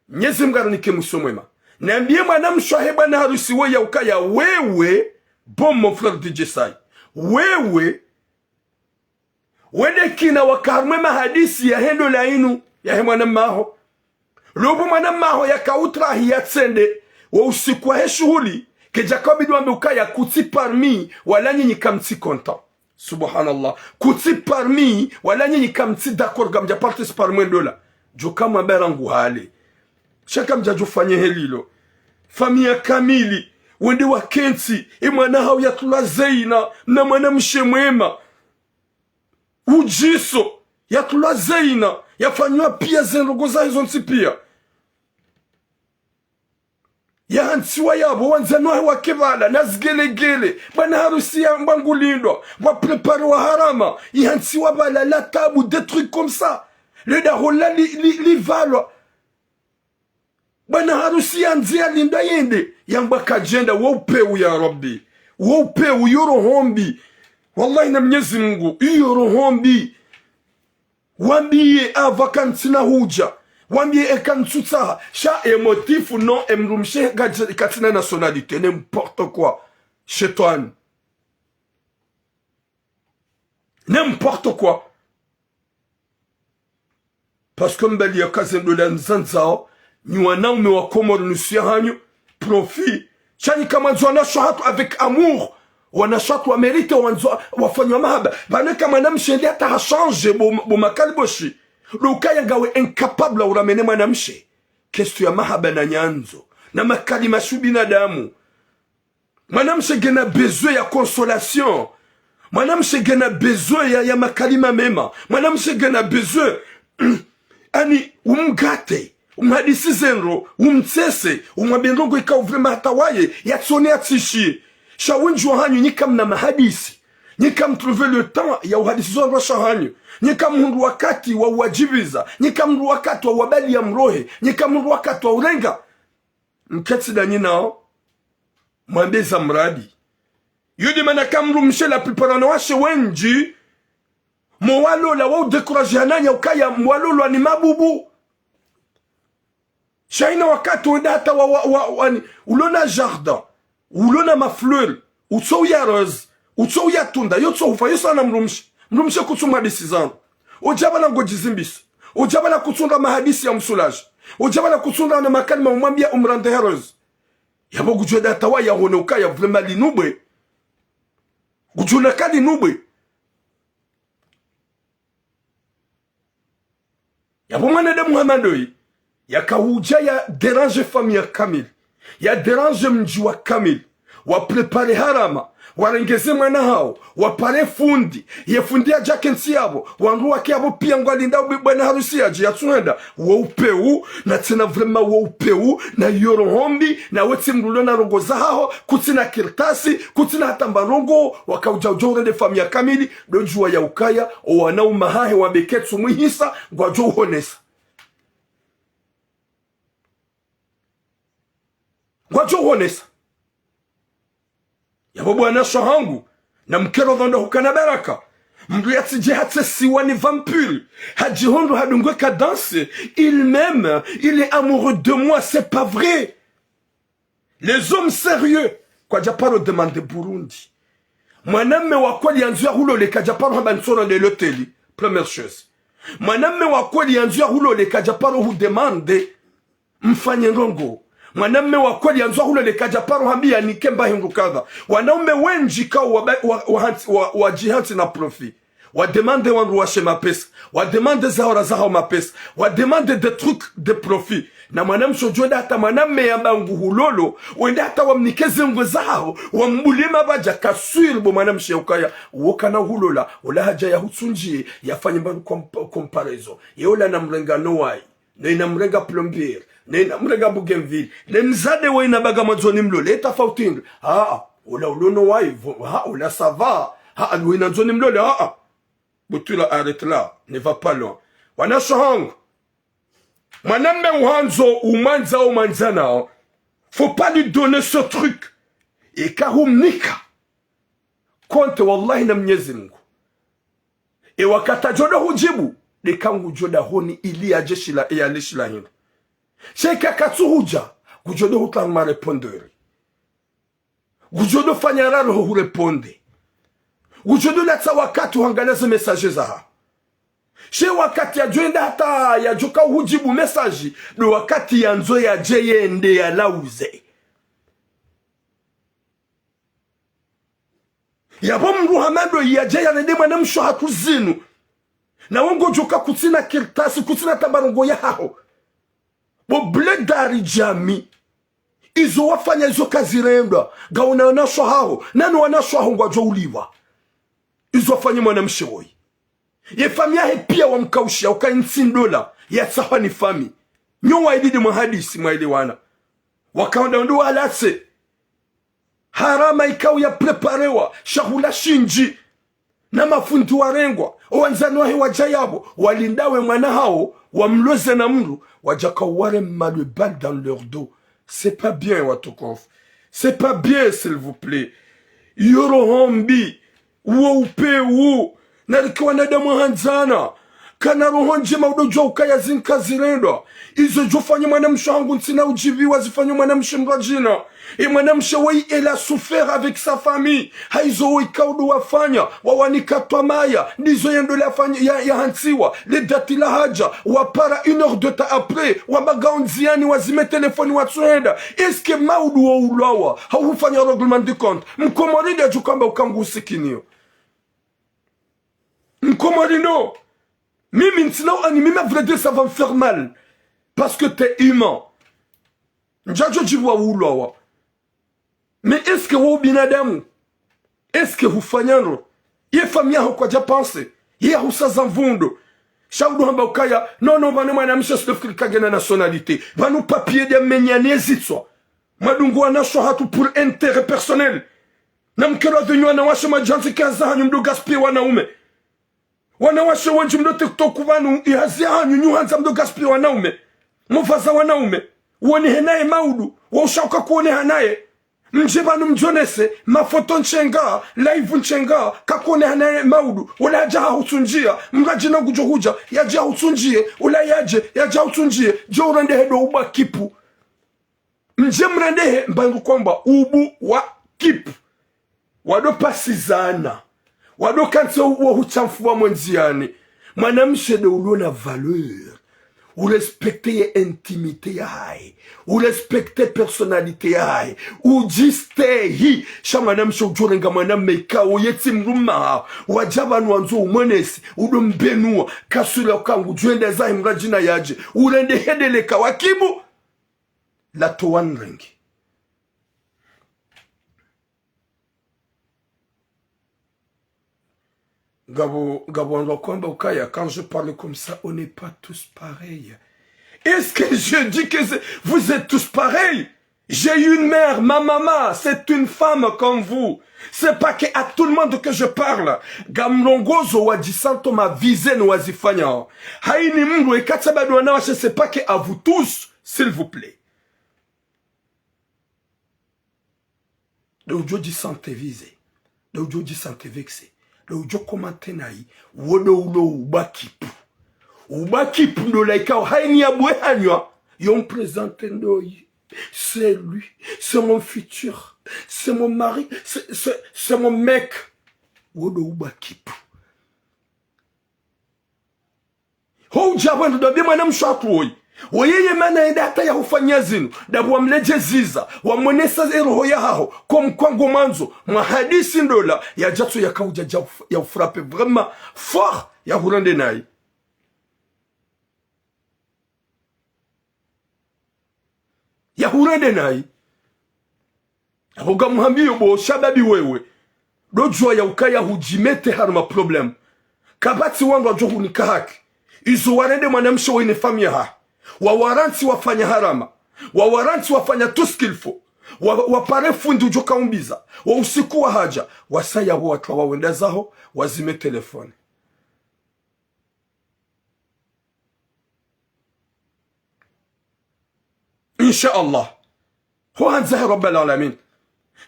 Mwenyezi Mungu narnike musomwema. Niambie mwanam shwaheba na harusi wo ya ukaya wewe bon mon frère DJ Sai. Wewe wede kina wakarme mahadisi ya hendo la inu ya he mwanam maho. Lobo mwanam maho ya kautra hiya tsende wa usiku he shughuli ke Jacobi duambe ukaya kuti parmi wala nyinyi kamti content. Subhanallah. Kuti parmi wala nyinyi kamti d'accord gamja partis parmi ndola. Joka maberangu hali. Shaka mjajo fanye helilo. Famia kamili wende wa kenti imwana hau ya tula zeina na mwana mshemwema. Ujiso ya tula zeina ya fanywa pia zenrogoza hizo nsipia. Ya hantiwa yabo wanzanoa wakebala nazgelegele bana harusi ya mbangulindwa wa prepare wa harama ya hantiwa bala la tabu des trucs comme ça le darola li valwa bana harusi ya nzia linda yende yamba kajenda wopeu ya rabbi wopeu yoro hombi wallahi na Mwenyezi Mungu yoro hombi wambie avakansi na huja wambie ekansutsa cha émotif non emrumshe katina nationalité n'importe quoi chétoine n'importe quoi parce que mbali ya kazendo la nzanzao ni wanaume wa Komoro nusia hanyu profit chani kama zwana shahatu avec amour wanashatu wa mérite wafanywa mahaba bana kama namshende hata change bo makalboshi Lukaya ngawe incapable uramene mwanamshe. Kestu ya mahaba na nyanzo. Na makalima shubina damu. Mwanamshe gena besoin ya consolation. Mwanamshe gena besoin ya makalima mema. Mwanamshe gena besoin ani umgate. Umhadisi zenro. Umtsese. Umwabenrongo ika uvrema hatawaye. Yatsone atishi. Shawinju hanyu nikam na mahadisi. Nikam trouver le temps ya uhadisi zonro shahanyu. Nika mhundu wakati wa uwajibiza. Nika mhundu wakati wa wabali ya mrohe. Nika mhundu wakati wa urenga. Mketi da nao. Mwambeza mradi. Yudi manaka mru mshe la piparana washe wenji. Mwalo la wau dekuraji hananya ukaya mwalo la ni mabubu. Shaina wakati wedata ulona jardin. Ulona mafleur. Utso ya rose. Utso ya tunda. Yotso ufa. Yosana mru mshe. Mrumshe kutunga hadisi zangu. Ujaba na ngojizimbisi. Ujaba na kutunga mahadisi ya msulaji. Ujaba na kutunga na makalima umambia umrande heroes. Yabo gujwe datawa ya honeuka ya vrema linube. Gujuna kadi nube. Yabo manede Muhammadoi. Ya kahuja ya derange famille kamil. Ya derange mjiwa kamil. Wa prepare harama. Warengeze mwana hao wapare fundi yefundia jakensi yabo wangu wake yabo pia ngwalinda bwana harusi yaje yatsuenda woupeu na tena vrema woupeu na yorohombi na weti mrulo na rongoza hao kutina kirtasi kutina hata mbarongo wakaujaujore de famia kamili dojua ya ukaya wanau mahahe wabeketsu mwihisa ngwajo honesa ngwajo honesa Yabo bwana shahangu na mkero dhondo hukana baraka mdu yatije hatse siwa ni vampire hajihondo hadungwe ka danse il m'aime il est amoureux de moi c'est pas vrai les hommes sérieux kwa japaro demande Burundi mwaname wakweli yanzuya hulo le kajaparo habansoro le loteli première chose mwaname wakweli yanzuya hulo le kajaparo hu demande mfanye ngongo mwanamme wa kweli anzo hule lekaja paro hambia ni kemba hindu kadha wanaume wenji kao wa jihanti na profi wa demande wandu washe mapesa wa demande zahora zahao mapesa wa demande de trucs de profit na mwanamme shojweda hata mwanamme yamba nguhulolo wende hata wamnikeze ngwe zahao wambulima baja kaswir bo mwanamme sheukaya woka na hulola wala haja ya hutsunji yafanye mbanu comparaison yeola na mrenga noai na inamrenga plombier na inamrenga Bougainville na mzade wa inabaga mazoni mlole tofauti ula ulono wai ula sava alwina nzoni mlole Butula arrête là, ne va pas loin. Wana shohang. Mwanamme uhanzo umanza au manzana. Faut pas lui donner ce truc. Et kahumnika. Konte wallahi na Mwenyezi Mungu. E wakata joda hujibu. Dekangu joda honi ili ya jeshi la ya leshi la hino. Sheka katsu huja. Gujodo hutangma reponderi. Gujodo fanyararo hu reponde. Ujodo latsa wakati uangaleze message zaha. She wakati ya joenda hata ya joka uhujibu message. Do wakati ya nzo ya jeye ende ya lauze. Ya bomu Muhammadu ya jeye ya nende mwana msho hatuzinu. Na wango joka kutina kirtasi kutina tabarongo ya hao. Bo bledari jami. Izo wafanya izo kazirenda. Gauna wanasho hao. Nanu wanasho hao ngwajo uliwa. Izo wafanya mwana mshewoi. Ye fami ya hepia wa mkaushia uka $10 ya sawa ni fami. Nyo waididi mahadisi mwailiwana. Wakaonda ndu alase. Harama ikau ya preparewa. Shahula shinji. Na mafundu warengwa. Owanzanu wahi wajayabo. Walindawe mwana hao. Wamloze na mru. Wajaka ware le bal dans leur dos. C'est pas bien watukof. C'est pas bien s'il vous plaît. Yoro hombi. Upe u nalikuwa na damu hanzana kana roho njema udojo ukaya zinka zirendwa izo jofanya mwanamsho wangu ntina ujibiwa zifanya mwanamsho mrajina mwanamsho wei ela souffert avec sa famille haizo wei kaudu wafanya wawanikatwa maya ndizo yendo ya hansiwa le dati la haja wapara 1 heure de temps après wabagaunziani wazime telefoni watuenda eske maudu wa ulawa haufanya reglement de compte mkomoride ajukamba ukangu usikinio Mkomorino, mimi ntinao ani mimi vrai dire ça va me faire mal parce que t'es humain. Njajo jiwa ulowa. Mais est-ce que vous binadamu? Est-ce que vous fanyano? Ye famia ho kwa japanse. Ye husaza mvundo. Shaudu hamba ukaya non vanu mwanamsha sifiki kagena nationalité. Vanu papier de menyane zitswa. Madungu anasho hatu pour intérêt personnel. Namkero venyo na washa majansi kaza hanyu mdu gaspie wanaume. Wanawashe wanji mdo TikTok wanu ihazi hanyu nyuhanza mdo gaspie wanaume. Mufaza wanaume. Uoni henaye maudu. Waushauka kuone hanaye. Mjibanu mjonese. Mafoto nchenga. Live nchenga. Kakone hanaye maudu. Ula yaja hautunjia. Mrajina gujohuja. Yaja hautunjie. Ula yaja hautunjie. Jo urandehe do uba kipu. Mje mrandehe mbangu kwamba ubu wa kipu. Wado pasizana. Wado kanto uwa huchamfuwa mwenziani. Mwanamshe de ulona valeur. Ou respecter intimité yae. Ou respecter personnalité yae. Ou jiste hi. Sha mwanamshe ujorenga mwaname ikawo yeti mruma. Wajaba nuanzo umonesi. Udo mbenua. Kasule ukangu. Juende zahi mrajina yaje. Urende hedeleka wakibu. La towan rengi. Gabo Ndokomba Ukaya, quand je parle comme ça, on n'est pas tous pareils. Est-ce que je dis que vous êtes tous pareils? J'ai une mère, ma maman, c'est une femme comme vous. C'est pas que à tout le monde que je parle. Gamrongozo wadisanto ma vizaine wazifanya. Haini mungu et katsabado wanawache, c'est pas que à vous tous, s'il vous plaît. Le ujo di santé visé. Le ujo di santé vexé. Le ujo komante nai. Wodo ulo ubakipu. Ubakipu no laika haini abwe hanywa. Yon présente ndoi. C'est lui. C'est mon futur. C'est mon mari. C'est mon mec. Wodo ubakipu. Ho jabando da bi manam shakoi. Wayeye mana enda hata ya hufanya zinu dabu wamleje ziza wamwenesa roho ya hao kwa mkwango manzo mahadisi ndola ya jatu ya kauja ya ufrape vraiment fort ya hurande nai ya hurande nai ahoga muhambiyo bo shababi wewe dojua ya ukaya hujimete harma problem kabati wangu wajohu nikahaki izo warende mwanamsho wene famia ha wawaranti wafanya harama wawaranti wafanya tuskilfo wapare fundi ujoka umbiza wa usiku wa haja wasaya watu wawenda zaho wazime telefone insha Allah ho hanzahe rabbal alamin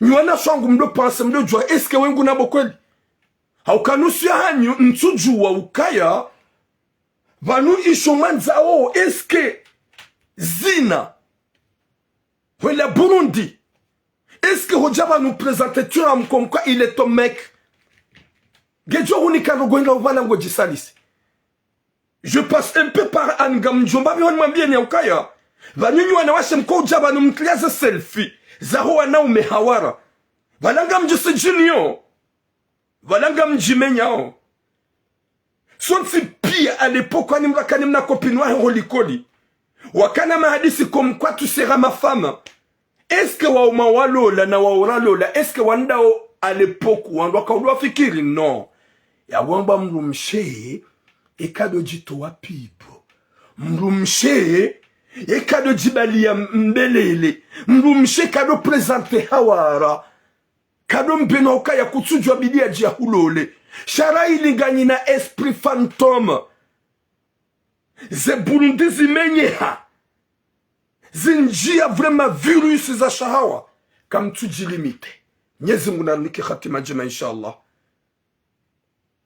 nywana shangu mdo panse mdo jua eske wengu nabo kweli haukanusu ya hanyu mtujua ukaya vanu ishomanza o eske zina wela Burundi eske hojaba nous présenter tu am comme quoi il est ton mec gejo unika rogonga uvala ngoji salisi je passe un peu par angam jomba bi mwambie ni ukaya vanu wana washe mko jaba numtliaza selfie zaho wana umehawara valanga mjose junior valanga mjimenyao sonsi pia à l'époque quand nimra kanimna copine wa holikoli wakana mahadisi comme quoi tu seras ma femme est-ce que wa mawalola na wauralola est-ce que wandao à l'époque wandwa kaudwa fikiri non ya wamba mrumshe ekado jito wapipo mrumshe ekado jibalia mbelele mrumshe kado presente hawara kado mpeno kaya kutsujwa bidia jia hulole shara ilinganyi na esprit fantôme ze Burundi zimenye ha zinjia vraiment virus za shahawa kam tujilimite nyezi munanike khatima jema inshallah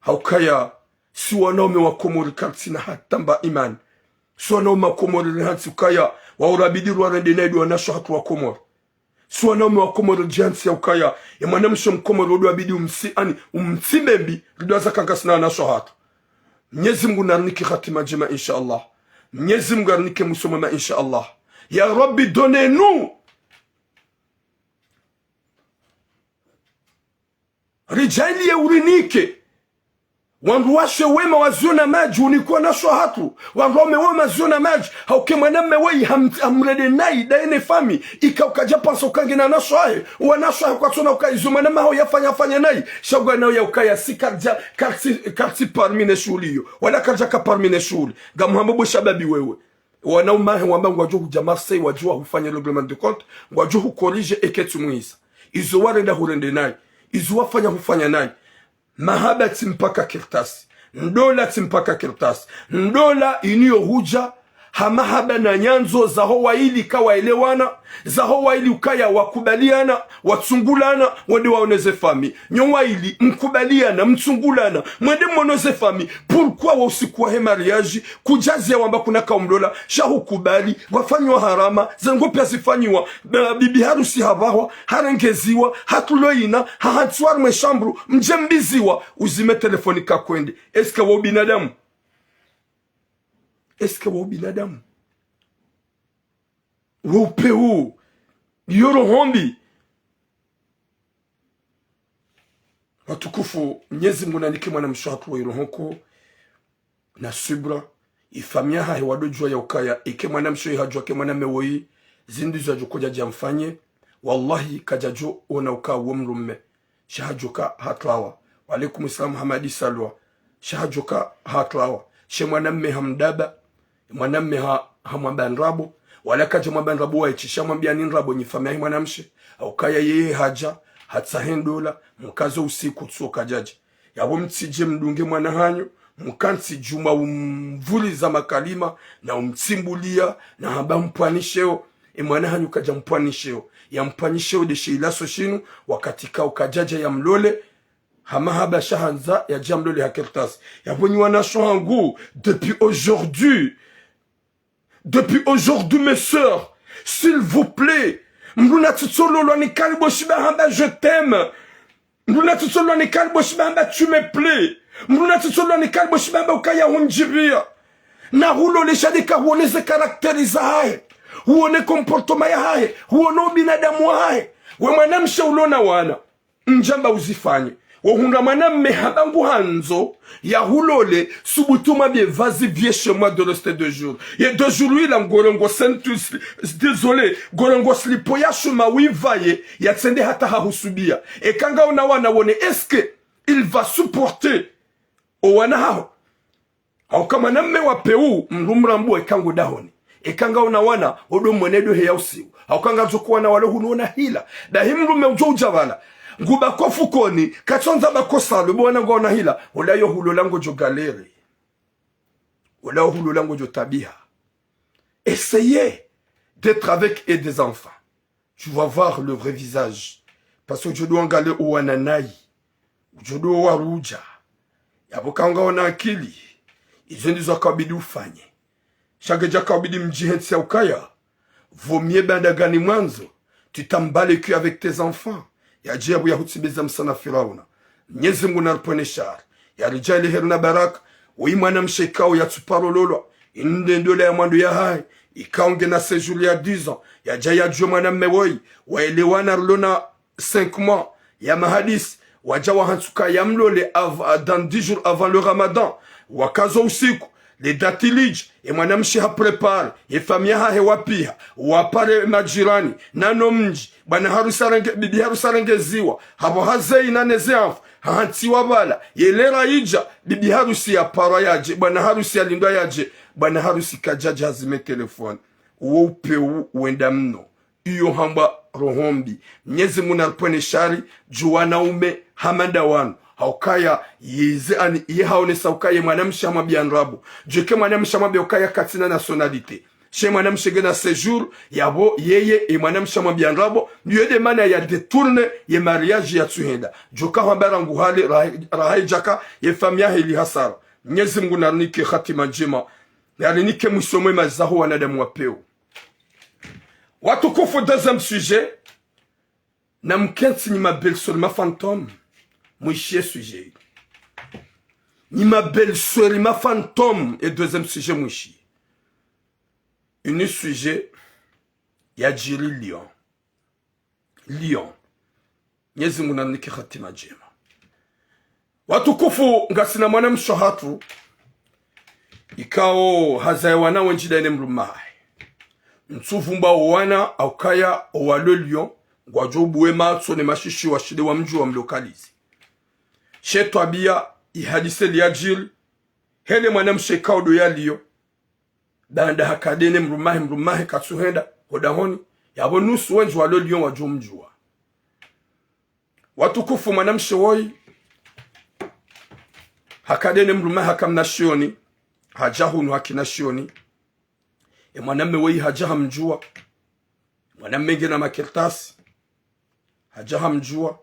haukaya si wanaume wa Komori karti na hatamba iman si wanaume wa Komori ni hati ukaya wa urabidiru wa rende naidu wa nasho hatu wa Komori si wanaume wa Komori jiansi ya ukaya ya mwanamsho mkomori udu wabidi umtsimembi ridu za kankasina nasho hatu Mwenyezi Mungu narniki khatima jema inshallah Mwenyezi Mungu narniki musomama inshallah ya Rabbi donnez-nous rijali ya urinike wandu washe wema waziona maji unikuwa nasho hatu wandu wame wema ziona maji hauke mwanamme wei hamrede nai daene fami ika ukaja panso ukangi na nasho hae wanasho hae kwa tona ukaizu mwanamme hao yafanya nai shagwa nao ya ukaya si karti parmine shuli yo wala karja ka parmine shuli gamuhambo shababi wewe wanaumahe wamba ngwajuhu jamasei wajua hufanya reglement de compte ngwajuhu korije eketu muisa izo warenda hurende nai izo wafanya hufanya nai mahaba timpaka kirtasi ndola timpaka kirtasi ndola iniyo huja hamahaba na nyanzo za hoa ili kawaelewana za hoa ili ukaya wakubaliana watsungulana wende waoneze fami nyonwa ili mkubaliana mtsungulana mwende mwonoze fami pourquoi wasikuwa he mariage kujazi ya wamba kuna kaumdola shahu kubali wafanywa harama zengo pia zifanyiwa bibi harusi havahwa harengeziwa hatuloina hahatsuar mweshambru mjembiziwa uzime telefoni kakwende eske wa binadamu eske wa binadamu wupeu yoro hombi watukufu Mwenyezi Mungu nanike mwana mshatu wa irohoko na subra ifamia hae wadojua ya ukaya ike mwana msho hajua ke mwana mewoi zindizo ya jukoja jamfanye wallahi kajajo ona ukaa womrumme shahajoka hatlawa walaikum islam hamadi salwa shahajoka hatlawa she mwanamme hamdaba mwanamme hamwamba nrabo wala kaja mwamba nrabo waichisha mwambia ni nrabo nyifamia hii mwanamshe au kaya yeye haja hatsahendola mkazo usiku tsoka jaji yabo mtsije mdunge mwana hanyo mkansi juma umvuli za makalima na umtsimbulia na haba mpwanisheo mwana hanyo kaja mpwanisheo ya mpwanisheo de sheilaso shinu wakati ka ukajaja ya mlole hamahaba shahanza ya jamlole hakertas yabonyi wana shohangu depuis aujourd'hui mes sœurs s'il vous plaît mruna tutsolo lwani kalibo shibahamba je t'aime mruna tutsolo lwani kalibo shibahamba tu me plais mruna tutsolo lwani kalibo shibahamba ukaya hunjibia na hulo leshadika huoneze karakteri za hae, huone komportoma ya hae, huone binadamu hae. We mwanamsha ulona wana njamba uzifanye wohunga mwanamme habangu hanzo ya hulole subutuma bie vas-y viens chez moi de rester 2 jours. Et 2 jours lui la ngorongo sentus désolé gorongo slipo ya shuma wivaye ya tsende hata hahusubia. Et kanga una wana wone est-ce que il va supporter o wana hao au kama namme wa peu mrumrambu ekango dahoni ekanga una wana odo mwenedo he ya usiu au kanga zokuwa na wale hunuona hila da himrume ujo ujabala nguba kofu koni katonza bakosa le bona ngona hila olayo hulo lango jo galeri olayo hulo lango jo tabia. Essayez d'être avec et des enfants, tu vas voir le vrai visage, parce que je dois ngale uwananai je dois waruja yabokanga ona akili izo ndizo kabidi ufanye shage jakabidi mjihetsi ukaya vomie bandagani mwanzo tutambale que avec tes enfants ya jiabu ya hutibeza msana Firauna Mwenyezi Mungu narpone shar ya rijali heruna baraka uimwana mshekao ya tuparololo inde ndole ya mwandu ya hai ikaonge na séjour ya 10 ans ya jaya jo mwana mmewoi waelewana lona 5 mois ya mahadis wajawa hansuka ya mlole dans 10 jours avant le Ramadan wakazo usiku les datilij et mwanamshi ha prepare et famia ha hewa pia wapare majirani nano mji bana harusarange bibi harusarange ziwa habo hazei nane zeafu hantiwa bala yelera ija bibi harusi ya para yaje bana harusi ya lindwa yaje bana harusi kajaji hazime telefone upe uenda mno iyo hamba rohombi Mwenyezi Mungu alipone shari juwana ume hamanda wanu haukaya yeze ani ye haone saukaye mwanamsha mabianrabo jeke mwanamsha mabioka katina nationalité chez mwanamsha gena séjour yabo yeye e mwanamsha mabianrabo niyo de mana ya détourne ye mariage ya tuhenda joka hambara nguhali rahai jaka ye famia hili hasara. Mwenyezi Mungu narnike khatima njema narnike musomwe mazaho wanadamu wapeo watukufu. Deuxième sujet na mkensi ni ma belle-sœur ma fantôme mouchier sujet ni ma belle-sœur ma fantôme. Et deuxième sujet mouchi une sujet ya jiri lion Mwenyezi Mungu naniki khatima njema watukufu. Ngasina mwana mshohatu ikao hazaya wana wenjida ene mrumai mtsuvumba wana aukaya owalo lion ngwajobu wema tsone mashishi wa shide wa mju wa mlokalizi shetu abia ihadise liajil hele mwana mshekao do ya liyo danda hakadene mrumahe katsuhenda hodahoni yabo nusu wenju walo lion wajo mjua watukufu. Mwana mshewoi hakadene mrumahe hakamna shioni hajahunu hakina shioni e mwanamme wei hajaha mjua mwanamme ngena makertasi hajaha mjua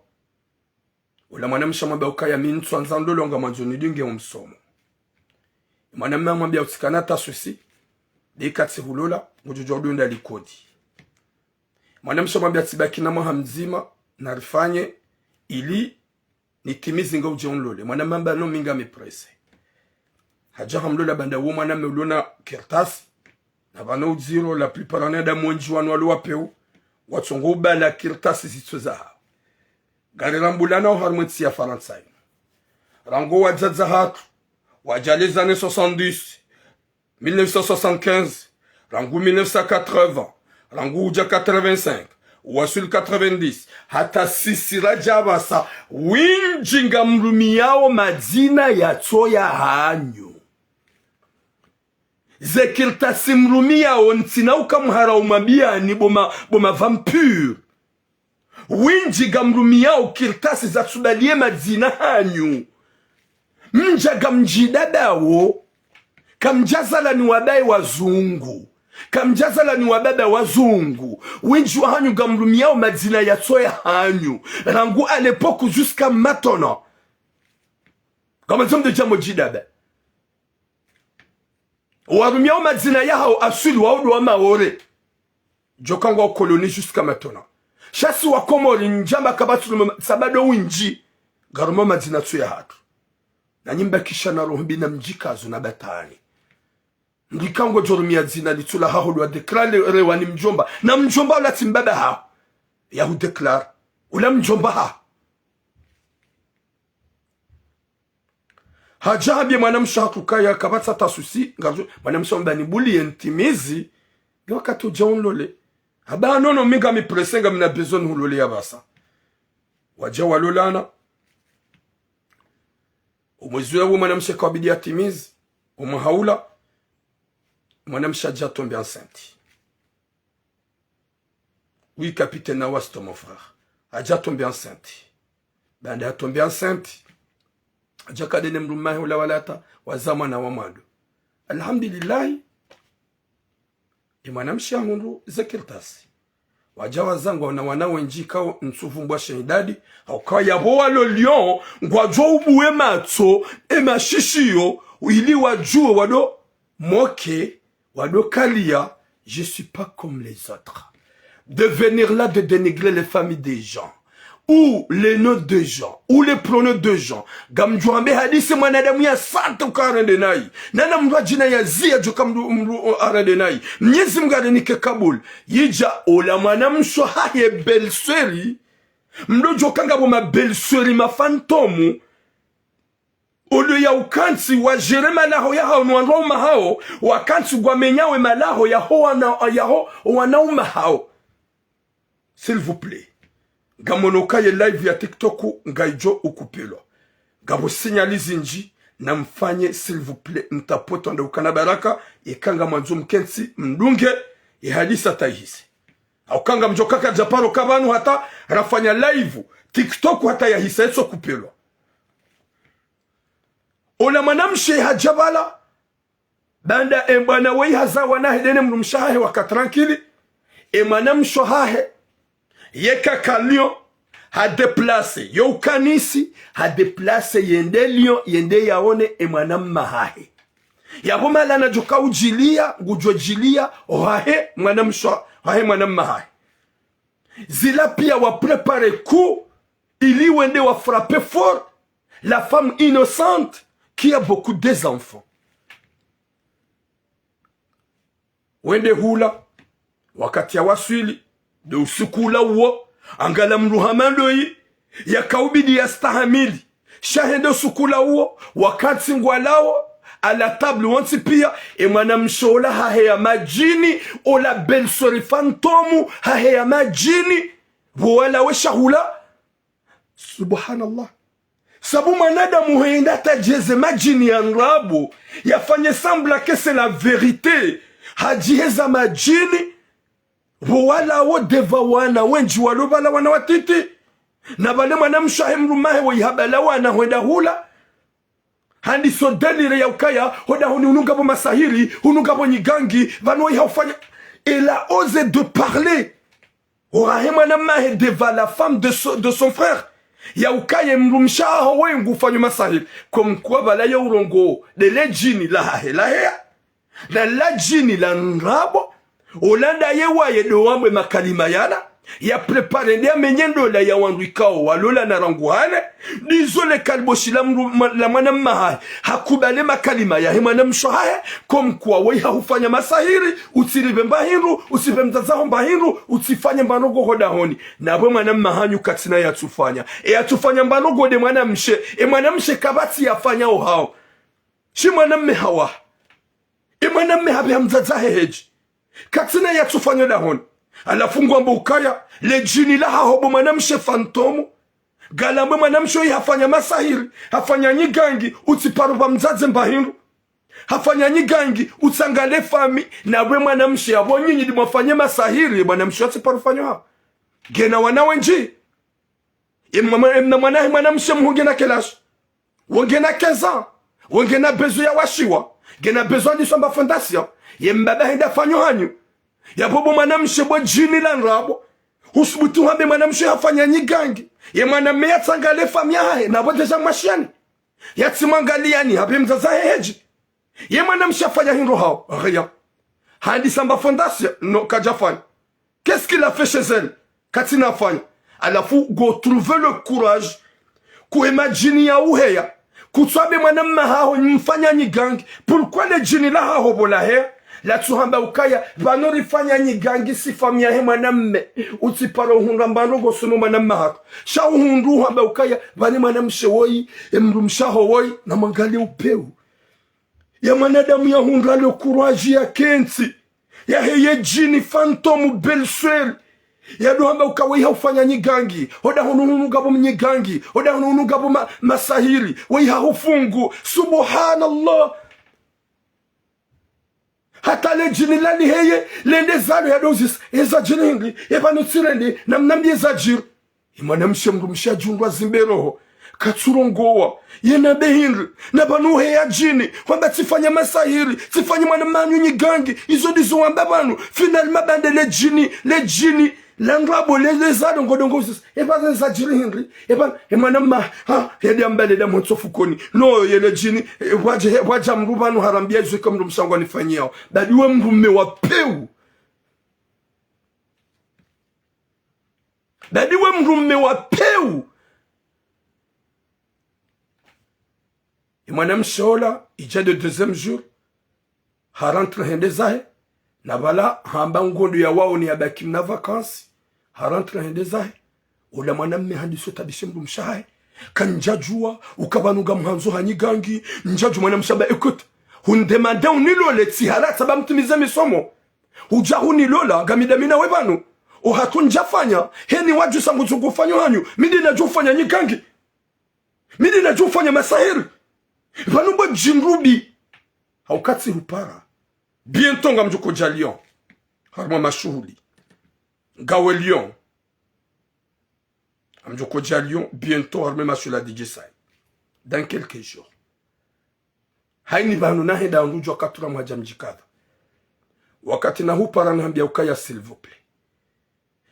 ula mwanamme shamwambia ukaya mintu anzandolo nga mwanzoni dinge umsomo mwanamme mwambia utikanata susi dekati hulola mujujwa udunda likodi mwanamme shamwambia tibaki na mwaha mzima narifanye ili nitimizi nga uje unlole mwanamme mba no minga meprese hajaha mlola banda uo mwanamme ulona kertasi na bana uziro la plupart ane da mwenji wanu walu wapeu watsongo bala kirtasi zitsoza gari rambulana o harmwensi ya Faransai rango wadzaza hatu wajale les années 70 1975 rango 1980 rango uja 85 wasul 90 hata sisi rajabasa winjinga mrumi yao madina ya tsoya hanyo zekilta simrumia ontina ukamhara umabia ni boma vampire winji gamrumia ukiltasi za sudalie mazina hanyu mja gamjidadawo kamjazala ni wabai wazungu kamjazala ni wababa wazungu winji wa hanyu gamrumia mazina ya tsoya hanyu rangu à l'époque jusqu'à maintenant comme exemple de jamo jidaba warumia mazina yao asuli waudu wa maore jokangwa koloni jusqu'à maintenant shasi wa komori njamba kabatu sabado winji garuma mazina tsu ya hatu na nyimba kisha na rohbi na mjikazo na batani ndikango jorumia zina litula haho wa deklare rewani mjomba na mjomba ula timbaba hao ya hu deklare ula mjomba ha hajabi mwanamsha hatukaya kabata tasusi ngajo mwanamsha mbani buli entimizi wakati ujaunlole haba nono minga mi presenga mina bezon hulole ya basa waja walolana umwezula wu mwanamsha kwa bidi atimizi umhaula mwanamsha ja tombe enceinte. Oui, capitaine Nawas, mon frère. A déjà tombé enceinte. Ben, elle a tombé enceinte. A déjà kadene mrumahi ula walata. Wazama na wamadu. Alhamdulillah. Mwanamsha hundu zekirtasi. Waja wazangu na wanawe njikao nsufu mbwa shahidadi. Haukawa yaboa lo lion. Ngwajwa ubuwe matso. Ema shishiyo. Ili wajue wado moke. Wado kalia. Je suis pas comme les autres. De venir là de dénigrer les familles des gens. Ou les noms des gens. Ou les pronoms des gens. Gamjouambe hadisi mwanadamu ya santa ukarendenai. Nana mdwa jina ya zia joka mdu arendenai. Mnyezi mgarenike Kabul. Yija ola mwanamsho haye belsweri. Mdo jokanga bo ma belsweri ma fantomu. Olu ya ukansi wa jere malaho ya hao nuanroma hao. Wakansi gwa menyawe malaho ya ho wanauma hao. S'il vous plaît. Gamonoka ye live ya TikTok ngaijo ukupelo. Gabo signalize nji na mfanye s'il vous plaît mtapoto ndo ukana baraka ikanga mwanzo mkensi mdunge ihadisa taihisi. Au kanga mjokaka japaro kabanu hata rafanya live TikTok hata ya hisa etso kupelo. Ola manamshe hajabala banda embana wei hazawa na hedene mnumshahe wakatranquili e manamsho hahe yeka kalion ha déplacé yo kanisi ha déplacé yende lion yende yaone e mwanam mahahe yabo malana joka ujilia ngujwa jilia ohahe mwanam sho hahe mwanam mahahe zila pia wa préparer coup ili wende wa frapper fort la femme innocente qui a beaucoup des enfants wende hula wakati ya waswili de usukula uo angala mruhamando yi ya kaubidi ya stahamili shahende usukula uo wakati ngwalao ala table wansi pia e mwanamshola hahe ya majini ola belsori fantomu hahe ya majini wala we shahula subhanallah sabu mwanadamu huenda tajeze majini ya nrabu yafanye sembla que c'est la vérité hajiheza majini wala wo deva wana wenji walobala wana watiti na bale mwanamshahe mrumahe wayihabala wana huenda hula handi so delire ya ukaya hoda huni ununga bo masahiri ununga bo nyigangi vano haufanya il a osé de parler orahe mwanamahe deva la femme de son frère ya ukaya mrumshaha wengu fanyo masahiri kumkuwa bala ya urongo de lejini la hahe na la jini la nrabo olanda yewa yedo wamwe makalima yana ya prepare ndia menyendo la ya wanduikao walola na ranguhane dizole kalboshi la mwana mahai hakubale makalima ya mwana mshohaye komkuwa wei haufanya masahiri utiribe mbahinru usibe mtazaho mbahinru utifanye mbanogo hoda honi na bwe mwana mahanyu katina ya tufanya yatufanya mbanogo de mwana mshe kabati yafanya ohao shi mwana mmehawa mwana mmehabe hamzazahe heji katina ya tufanya da honi alafungwa mbukaya lejini la hahobo mwanamshe fantomu galambe mwanamshe hafanya masahiri hafanya nyigangi utiparuba mzaze mbahinru hafanya nyigangi utangale fami na we mwanamshe yabo nyinyi dimwafanye masahiri mwanamshe utiparufanyo hapa gena wanawe nji mna mwanahe mwanamshe mhunge na kelash wonge na keza wonge na bezo ya washiwa gena bezo ni somba fondation mbaba henda fanyo hanyu yabobo mwanamshe bo jini la nrabo usubutu hambe mwanamshe hafanya nyigangi ye mwanamme yatangale famia hae na bodeja mashani yatimangaliani habe mzaza heji ye mwanamshe hafanya hinro hao rien handi samba fondation no kajafanya qu'est-ce qu'il a fait chez elle katina afanya alafu go trouver le courage kuimagine ya uheya Kutsabe mwanamma hao mfanya nyigangi. Pourquoi le jini la hao bola he? La tuhamba ukaya banori fanya nyigangi si famia he mwanamme. Utiparo hunga mbarogo suno mwanamma hako. Sha hundu hamba ukaya bani mwanamshe woi mrumshaho woi na mangali upeu. Ya mwanadamu ya hundrale kuraji ya kensi. Ya heye jini fantomu belswel. Ya duhamba ukawe haufanya nyigangi. Oda hununu gabo mnyigangi. Oda hununu gabo masahiri. Wei haufungu. Subhanallah. Hata le jini lani heye. Lende zalo ya dozis. Eza jini hingli. Eba nutsirende. Namnambi eza jir. Imana mshia jundwa zimberoho. Katsurongoa. Yena behindri. Na banu heya jini. Wamba tifanya masahiri. Tifanya manu nyigangi. Izo dizo wamba banu. Finalement bande le jini. Langrabo lezado ngodongosis eba za jiri hindri eba emanama yedi ambele da monsofukoni no yele jini waja mrubanu harambia izo kama msangwa nifanyia badi we mrume wa peu mshola ija de deuxième jour harantre hendezahe na bala hamba ngondo ya wao ni abaki na vacances harantra hendezahe ula mwanamme handiso tabishe mrumshahe kanjajua ukabanuga mhanzo hanyigangi njaju mwanamshaba écoute hundemanda unilole tsihara saba mtumize misomo uja hunilola gamidamina webanu uhatunjafanya heni waju sangu zugufanya hanyu midi najufanya nyigangi midi najufanya masahiri banuba jinrubi haukatsi hupara bientôt ngam joko Lyon harma mashuhuli gawe Lyon am joko Lyon bientôt harma mashula DJ Sai dans quelques jours haini banu na henda ndujo katura mwaja mjikadha wakati na hupara nambia ukaya s'il vous plaît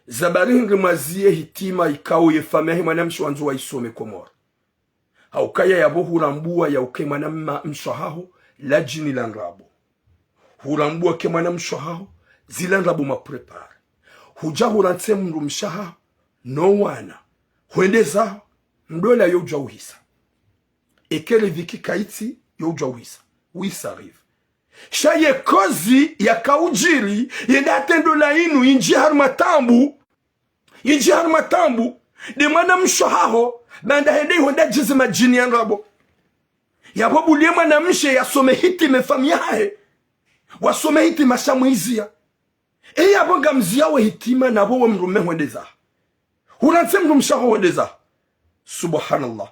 zabari ngmazie hitima ikao yefame mwanamshi wanzu wa isome komora haukaya yabo hurambua ya ukema namma mshahaho la jini langrabo hurambua ke mwana mshahaho zilandrabu maprepare huja hurantse mndu mshahaho no wana huendeza mdola yoja uhisa ekele viki kaiti yoja uhisa wisa rive shaye kozi ya kaujiri yenda atendo la inu inji harmatambu de mwana mshahaho banda hende honda jizima jini yanrabo yabobu liye mwana mshe ya some hiti mefamia hae wasome hiti mashamwizia eya bonga mziawe hitima na bowe mrume wendeza huranse mrumshaho wendeza subhanallah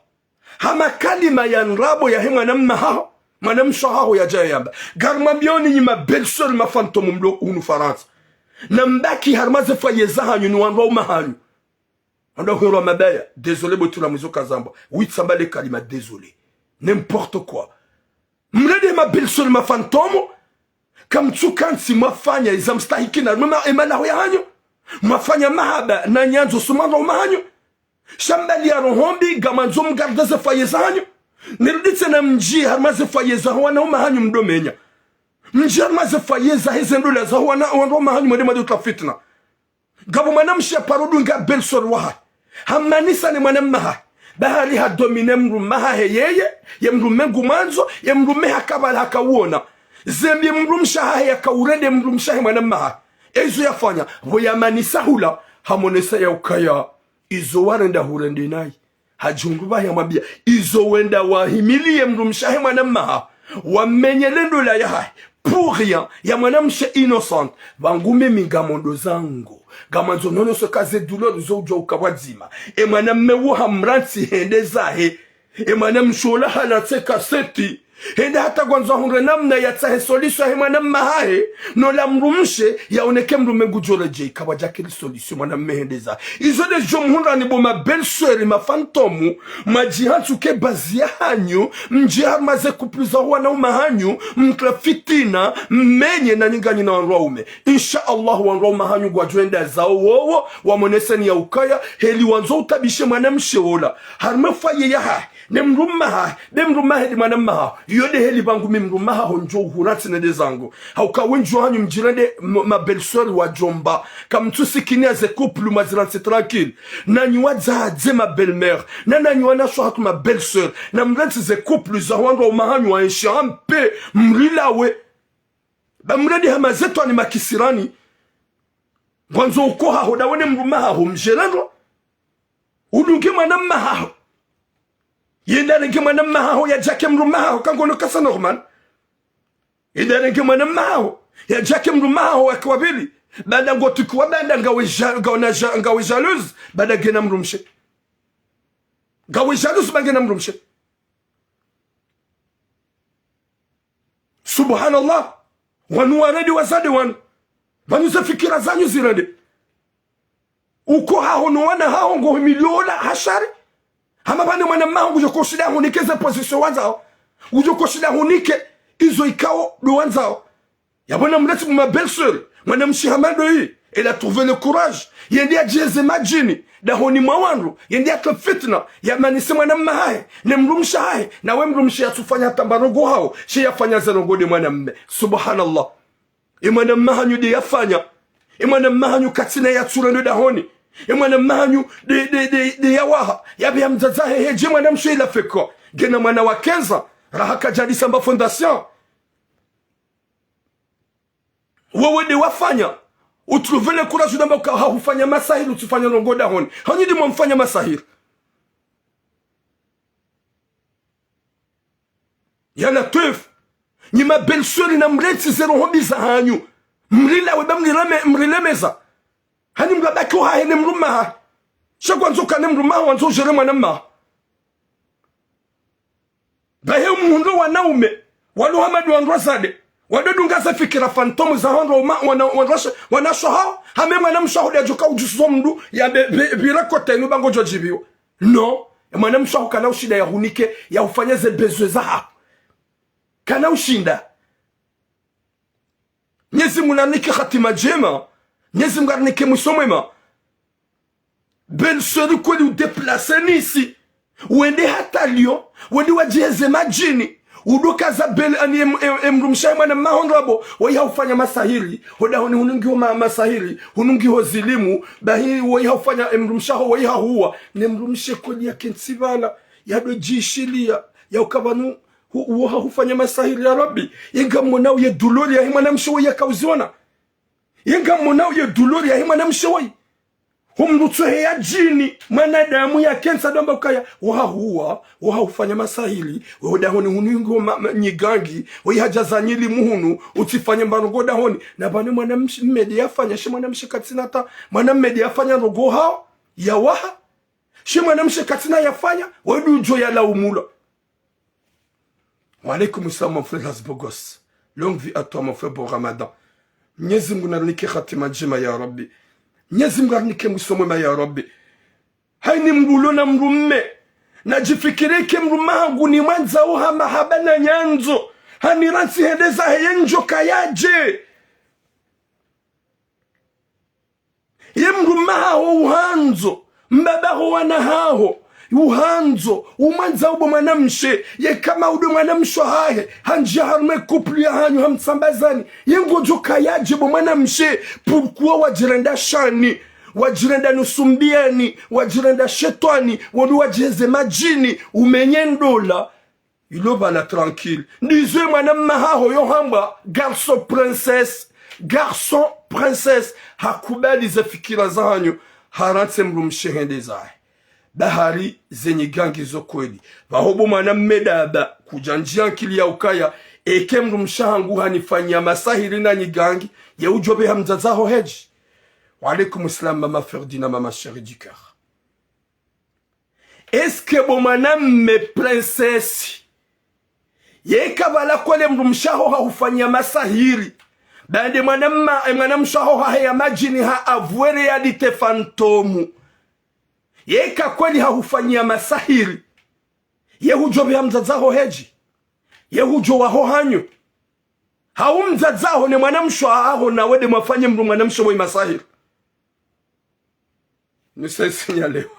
hama kalima ya nrabo ya hema namna hao manamshaho ya jayamba garmambioni nyima belsol mafantomu mlo unu faransa na mbaki harmaze fayeza hanyu nuwanwa umahanyu ando hiro mabaya désolé botula mwizo kazamba witsambale kalima désolé n'importe quoi mrede ma belsol mafantomu kamtsukansi mwafanya izamstahiki na mama emala hoya hanyo mwafanya mahaba na nyanzo sumano mahanyo shambali ya rohombi gamanzo mgardeze fayeza hanyo niruditse na mji harmaze fayeza wana mahanyo mdomenya mji harmaze fayeza hezendula za wana mahanyo mwede utafitna gabo mwanamsha parodu nga belsor waha hamanisa ni mwanammaha bahari ha domine mrumaha heyeye ye mrumengu manzo ye mrumeha kabala hakawona zembi mrumshaha ya kaurende mrumshaha mwanammaha ezo yafanya voyamanisa hula hamonesa ya ukaya izo warenda hurende nai hajunguba ya mwabia izo wenda wahimilie mrumshaha mwanammaha wamenyelendo la yaha pour rien ya mwanamshe innocent bangume mingamondo zangu gamanzo nono so kaze douleur zo ujo ukabadzima e mwanamme wo hamranti hende zahe e mwanamshola halatse kaseti henda hata gwanzo hunre namna ya tsahe solution he mwanamma hae no la mrumshe yaoneke mrume gujoreje kabajakeli solution mwanamme hendeza izo de jomhunda ni boma belle-sœur ma fantomu majihantu ke bazia hanyu mjihar maze kupliza wana umahanyu mklafitina menye na ningani na wanraume insha Allah wanrauma hanyu gwajwenda zao wowo wamoneseni ya ukaya heli wanzo utabishe mwanamshe wola harmefaye ya hae ne mrumaha de mrumaha di mwanamaha yode heli bangu mi mrumaha honjo hurati ne zangu hauka wenjo hanyu mjirende ma belle-sœur wa jomba kam tusikini ze couple mazirante tranquille na nywaza adze ma belle-mère na nywana so hatu ma belle-sœur na mrenti ze couple za wango mahanyu wa enshampe mrilawe ba mredi hamazeto ni makisirani gwanzo ukoha hoda wene mrumaha humjerendo udunge mwanamaha yenda nge mwanamaha ya jake mrumaha kangono kasa normal yenda nge mwanamaha ya jake mrumaha kwa bili bada ngotu kwa bada ngawe jalouse bada gena mrumshe ngawe jalouse bada mrumshe subhanallah wanu waredi wazade wanu banu za fikira zanyu zirande uko hao nuwana hao ngo miliola hashari hama bane mwana mahu ujoko shida hunike ze position wanzao ujoko shida hunike izo ikao do wanzao yabona mleti ma belle-sœur mwana mshihamando hii elle a trouvé le courage yendi ajeze majini da honi mwandu yendi atwa fitna ya manise mwana mahae ne mrumsha hae na we mrumsha yatufanya tambarogo hao shi yafanya zerongo de mwana mme subhanallah imwana mahanyu de yafanya imwana mahanyu katina ya turando da honi imwana mahanyu de yawaha yabi amzazahe heje mwana mshe ila feko gena mwana wa kenza rahaka jadi samba fondation wewe de wafanya utrouver le courage d'amba hufanya masahiri utufanya rongo da honi hani de mfanya masahiri yana teuf ni ma belle-sœur na mreti zero hobi za hanyu mrila we mrilemeza hani mgabaki wa hene mrumaha shakwa nzoka ne mrumaha wanzo jere mwanama bahe mundo wanaume walo hamadu wanrosade wadodunga za fikira fantomu za hondo wanasho hao hame mwana mshahu ya joka ujuso mdu ya bila kote inu bango jojibiyo no mwana mshahu kana ushida ya hunike ya ufanyeze bezwe za hao kana ushinda nyezi munanike khatima jema nyezi mgarnike musomema belle-sœur kweli udeplace nisi wende hata lio wende wajeze majini udoka za bel ani emrumsha mwana mahondrabo waya ufanya masahiri hoda hunungi masahiri hunungi hozilimu bahi waya ufanya emrumsha waya huwa ne mrumshe kweli ya kensibala yado jishilia ya ukabanu huwa hufanya masahiri ya rabbi yenga mwanao ye dulori ya mwana mshawi ya kauziona yenga mwanao ye dulori ya mwana mshawi humnutsuhe ya jini mwanadamu ya kensa domba ukaya wahuwa hufanya masahili wadahoni hunungo nyigangi wihajazanyili muhunu utifanye mbarogo dahoni na bani mwana mmedi yafanya shi mwana mshikatina ta mwana mmedi yafanya rogo hao ya waha shi mwana mshikatina yafanya wadu ujo ya laumula. Wa alaykum salam mon frère Hasbogos, longue vie à toi mon frère bon Ramadan. Mwenyezi Mungu narunike khatima njema ya Rabbi. Mwenyezi Mungu arunike musomema ya Rabbi. Haini mbulo na mrumme. Najifikirike mrumangu ni mwanza uha mahabana nyanzo. Hani ransi hedeza heyenjo kayaje. Ye mrumaho uhanzo. Mbabaho wanahaho. Uhanzo umanza ubo mwanamshe ye kama udo mwanamsho hahe hanja harume couple ya hanyu hamsambazani ye ngojo kayaje bo mwanamshe pourquoi wajirenda shani wajirenda nusumbiani wajirenda shetani wadu wajeze majini umenye ndola iloba la tranquille ndizwe mwanamahaho yo hamba garçon princesse hakubali za fikira za hanyu haranse mrumshe hendezahe bahari zenye gangi zo kweli bahobo mwana mmedaba kujanjia nkili ya ukaya eke mrumshangu hanifanya masahiri na nyigangi ya ujobe hamzazaho heji. Wa alaykum salam mama Ferdina mama chérie du cœur. Est-ce que bo mwana mme princesse yeka bala kwele mrumshaho hufanya masahiri bande mwana mshaho haya majini ha avue realite fantomu yeka kweli hahufanyia masahiri yehujo bihamzazaho heji yehujo waho hanyu haumzazaho ne mwanamsho aho na wede mwafanye mru mwanamsho wa masahiri nisai sinyaleo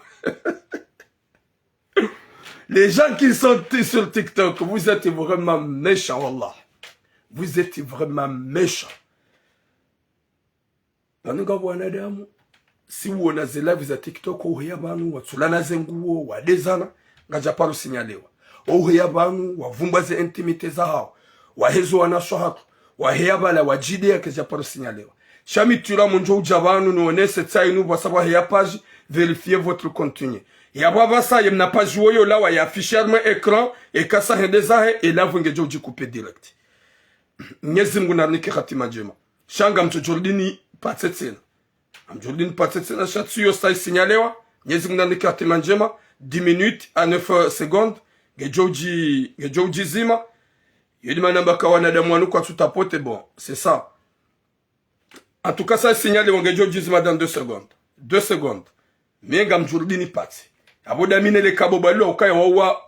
Les gens qui sont sur TikTok, vous êtes vraiment méchants, wallah. Vous êtes vraiment méchants. Banuga wanadamu, si uonazela viza TikTok, uhiya banu, watsulana zenguo, wadezana, ngajaparu sinyalewa. Uhiya banu, wavumbaze intimite za hao, wahezo wanasho hatu, wahiya bala wajide ya kejaparu sinyalewa. Chami tura munjo ujabanu, nuonese tsainu, wasaba hiya page, vérifiez votre contenu. Yababa sa yemna page woyo la wa ya afficher mon écran, et kasa hendezahe, et là vous ngejo couper direct. Nyezi Mungu narnike khatima njema. Shanga mchojordini patsetsena. Amjordini patsetsena shatsuyo sai sinyalewa. Nyezi Mungu narnike khatima njema. 10 minutes à 9 secondes. Gejoji zima. Yedi manamba kawana da mwanu kwa tutapote bon. C'est ça. En tout cas, ça signale gejoji zima dans 2 secondes. 2 secondes. Mienga mjordini patsi. Aboda mine le kabo balu ukaya wawa.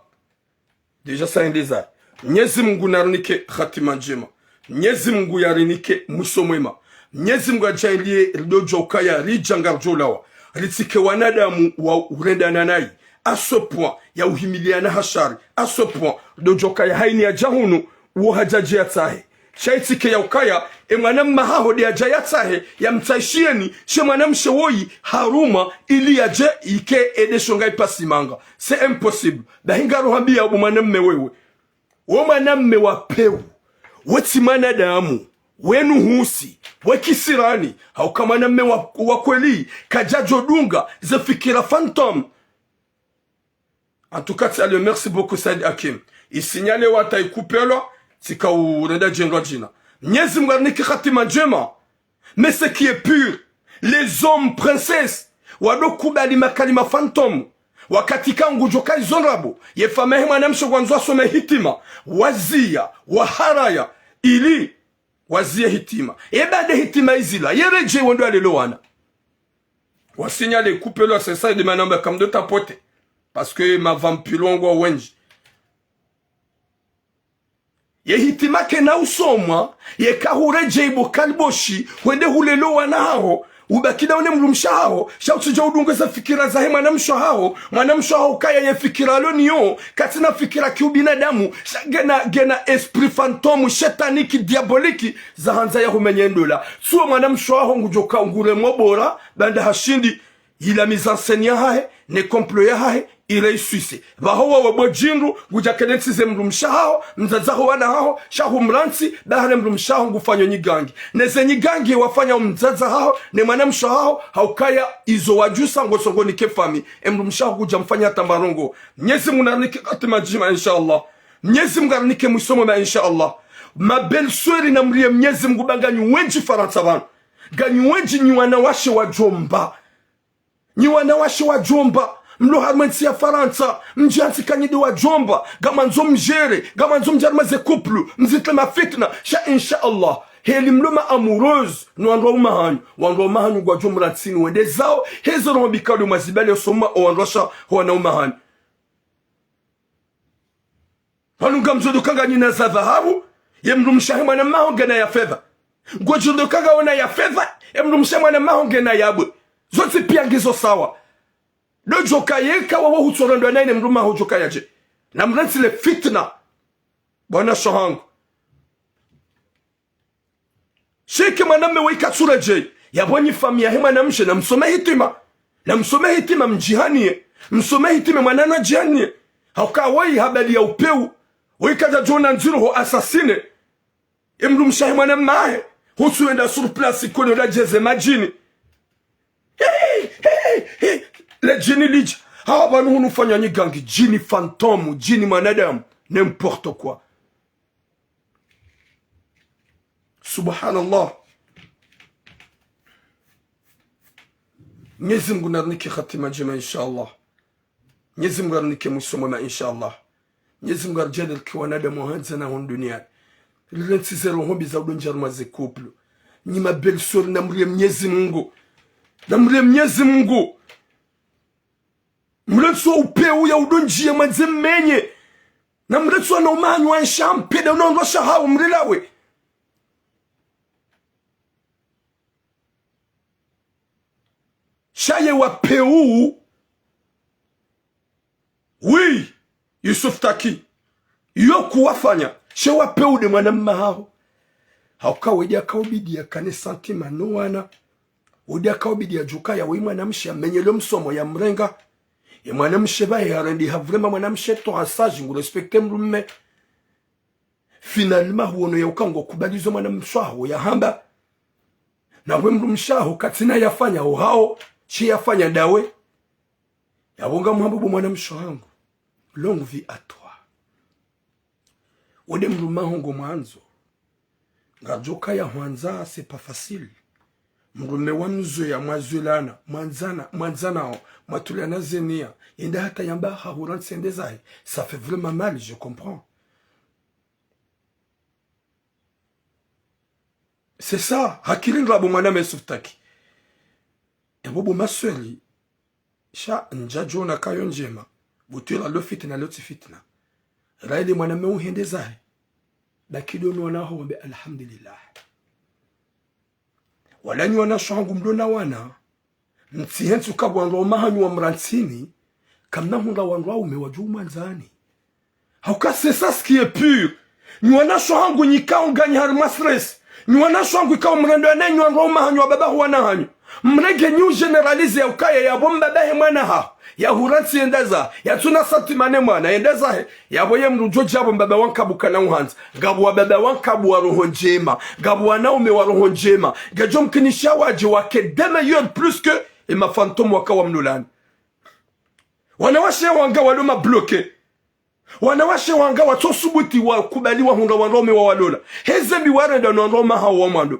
Déjà ça indeza. Nyezi Mungu narnike khatima njema. Nyezi Mungu yarinike musomwema. Nyezi Mungu ajalie dojo kaya rijanga jolawa. Ritike wanadamu wa urenda nanai. À ce point, ya uhimiliana hashari. À ce point, dojo kaya haini ya jahunu uhajaji ya tahe. Shaitike ya ukaya, mwanam mahaho ya jaya tahe, ya mtaishieni, mwanam shewoyi haruma ili ya je ike edeshonga ipasimanga. C'est impossible. Bahinga rohambi ya mwanam mewewe. Mwanam mewapewu. Weti manadamu, wenu husi, wekisirani, hau kama na mme wakweli, kajajo dunga, ze fikira phantom. En tout cas, le merci beaucoup Said Hakim. Il signale wata ikupelo, tika urenda jenro jina. Nyezi mgarniki khatima njema. Mais ce qui est pur, les hommes princesses, wadokubali makalima phantom. Wakatika ngujoka izonrabo yefamehe mwanamsho gwanzwa some hitima wazia waharaya ili wazia hitima ebade hitima izila yereje wondo alelowana wasignale coupelo c'est ça de manamba comme de tapote parce que ma vampilongo wenji ye hitima kena usomwa ye kahureje ibo kalboshi wende hulelowana hao ubakida une mrumsha hao shautuja udungeza fikira za mwanamsho hao kaya ye fikira loniyo katina fikira kiubinadamu gena esprit fantôme shetanique diabolique za hanza ya humenyendola suo mwanamsho hao ngujoka ngure mobora banda hashindi ila mise en scène ya hae ne complot ya hae ireisuise bahowa wabojindu gujakenensize mrumsha hao mzazaho wana hao shahu mransi bahare mrumsha hao ngufanyo nyigangi neze nyigangi wafanya mzaza hao ne mwanamsho hao haukaya izo wajusa ngosongo nike fami mrumsha hao kujamfanya tambarongo Mwenyezi Mungu narnike katima jima inshallah Mwenyezi Mungu narnike musomo ma inshallah ma belle sœur na mrie Mwenyezi Mungu banganyu wenji faransa bana ganyu wenji ni wanawashe wa jomba ni wanawashe wa jomba mlo harmensi ya Faransa mjansi kanyidi wa jomba gama nzo mjere gama nzo mjarma ze couple mzitlema fitna sha inshallah heli mloma amoureuse no wanro mahanyu gwa jomra tsini wende zao hezo no bikado mazibale soma wanrosha wana mahanyu hanunga mzodo kanga nyina za dhahabu yemrumshahi mwana mahonge na ya fedha ngojodo kanga ona ya fedha yemrumshahi mwana mahonge na ya bwe zote pia ngizo sawa dojo kayeka wawo hutsorondo naine mruma hojo kayaje na mransi le fitna bwana shohangu sheke maname wika tsureje yabonyi famia hema na mshe na msome hitima mjihanie msome hitima mwanana jihanie hauka wai habali ya upeu wika ja jona nziro ho assassine emru mshahi mwana mahe husuenda sur place kono la jeze majini hey le jini lija hawa banu hunu fanya nyigangi jini fantôme jini manadamu n'importe quoi subhanallah Mwenyezi Mungu narnike khatima jema inshallah Mwenyezi Mungu narnike musoma inshallah Mwenyezi Mungu arjadil ki wanadamu hanzana hon dunia lilensi zero hombi za udonjar maze couple ni ma belle sœur namrie Mwenyezi Mungu mletso upeu ya udonjie manze menye na mletso na umanyu wa nshampe da unaondosha hao mrilawe shaye wa peu oui Yusuf Taki yo kuwafanya shewa peu de mwanamma hao hauka wedi akaubidi ya kane santima no wana wedi akaubidi ya juka ya wima na mshi ya menyelo msomo ya mrenga ya mwanamshe ba ya rendi havrema mwanamshe to asaji ngu respekte mrumme finalement huono ya ukango kubalizo mwanamshaho ya hamba na we mrumshaho katina yafanya hao chi yafanya dawe ya wonga mhambu mwanamshaho longue vie à toi ode mrumaho ngo mwanzo ngajoka ya hwanza c'est pas facile mrume wa mzo ya mwazulana mwanzana matulana zenia inda hata yamba hahuran sendezai ça fait vraiment mal je comprends c'est ça hakirin rabo mwaname Yusuf Taki ebobo masweli sha njajo na kayo njema butira lo fitna lo fitna raidi mwaname uhendezai bakido nona hombe alhamdulillah wala ni wana shangu mdona wana ntihentu kabwando mahanyu wa mransini kamna hunda wanwa umewajuma nzani hauka c'est ça ce qui est pur ni wana shangu nyikao ngani har stress ni wana shangu ikao mrando anenyu wanwa mahanyu wa baba wana hanyu mrege new generalize ya ukaya ya bomba bahe mwana ha ya huransi endaza ya tuna satimane mwana endaza he ya boye mrujo jabo mbaba wankabuka na uhanza gabu wa baba wankabu wa roho njema gabu wanaume wa roho njema gajo mkinisha waje wake deme yon plus que et ma fantôme wakawa mnulani wanawashe wanga waloma bloke wanawashe wanga watosubuti wa kubaliwa hunda wanrome wa walola hezembi warenda nondoma hawa mwando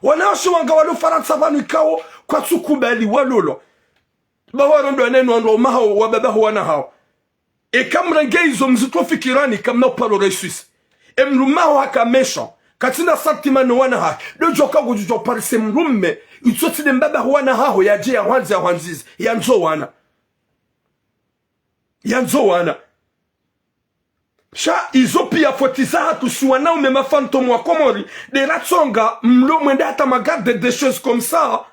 wanawashe wanga walo faransa vanu ikao kwa tukubali walolo bawarondo aneno ando maho wa baba wana hao e kamrenge izo mzito fikirani kamna palo resuis e mrumaho haka mesha katina santima no wana ha dojo kago jojo parse mrumme utsoti de baba wana hao yaje ya hanza hanziz yanzo wana sha izo pia fotiza hatu suwana ou même fantôme wa komori de ratsonga mlo mwenda hata magarde des choses comme ça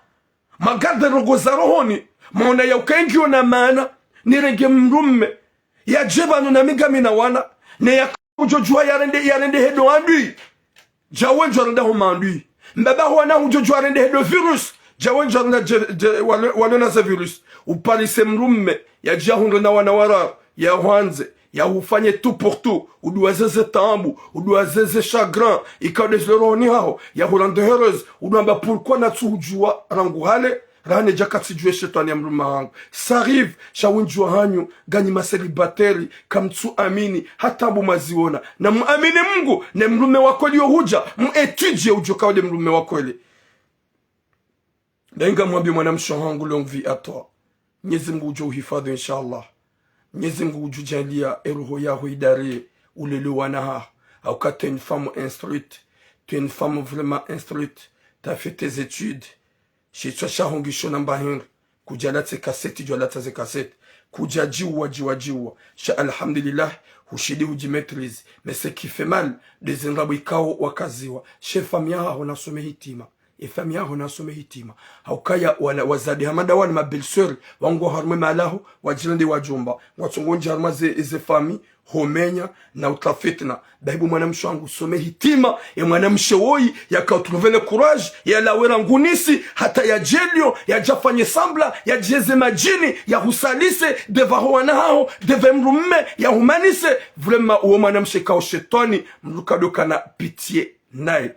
magarde rogozarohoni maona ya ukaingiwa na maana nirenge mrumme ya jebanu na migami na wana ne ya kujojua yarende hedo andui jawenjo renda homa andui mbaba wana hujojua rende hedo virus jawenjo renda walona za virus upalise mrumme ya jahundu na wana wara ya wanze ya ufanye tout pour tout uduazeze tambu uduazeze chagrin ikadezleroni hao ya hulande heureuse udamba pourquoi na tsujua rangu hale rane jakati juwe shetani ya mruma wangu sarive shawunjua hanyu ganyi maselibateri kamtsu amini hata mbu maziona na muamini Mungu ne mrume wako liyo huja muetudie ujoka wade mrume wako ili denga mwambi mwanamsho hangu longue vie à toi Mwenyezi Mungu ujo uhifadhi inshallah Mwenyezi Mungu ujujalia eroho yako idare ulele wanaha au quand tu es une femme instruite tu es une femme vraiment instruite tu as fait tes études chez toi shahongisho namba hin kujala tse kaseti jwala tse kaseti kujajiwa jiwa sha alhamdulillah hushidi hujimetrize mais ce qui fait mal des enrabu ikao wakaziwa chez famia honasome hitima e famia honasome hitima haukaya wala wazadi hamada wani mabelseur wango harme malahu wajilende wajumba watsongonja harmaze eze fami homenya na utafitna daibu mwanamsho wangu some hitima e mwanamsho woi yakatrouver le courage ya lawera ngunisi hata ya jelio ya jafanye sambla ya jeze majini ya husalise devaho wanahao deve mrumme ya humanise vraiment uo mwanamsho kao shetani mlukadoka na pitié nae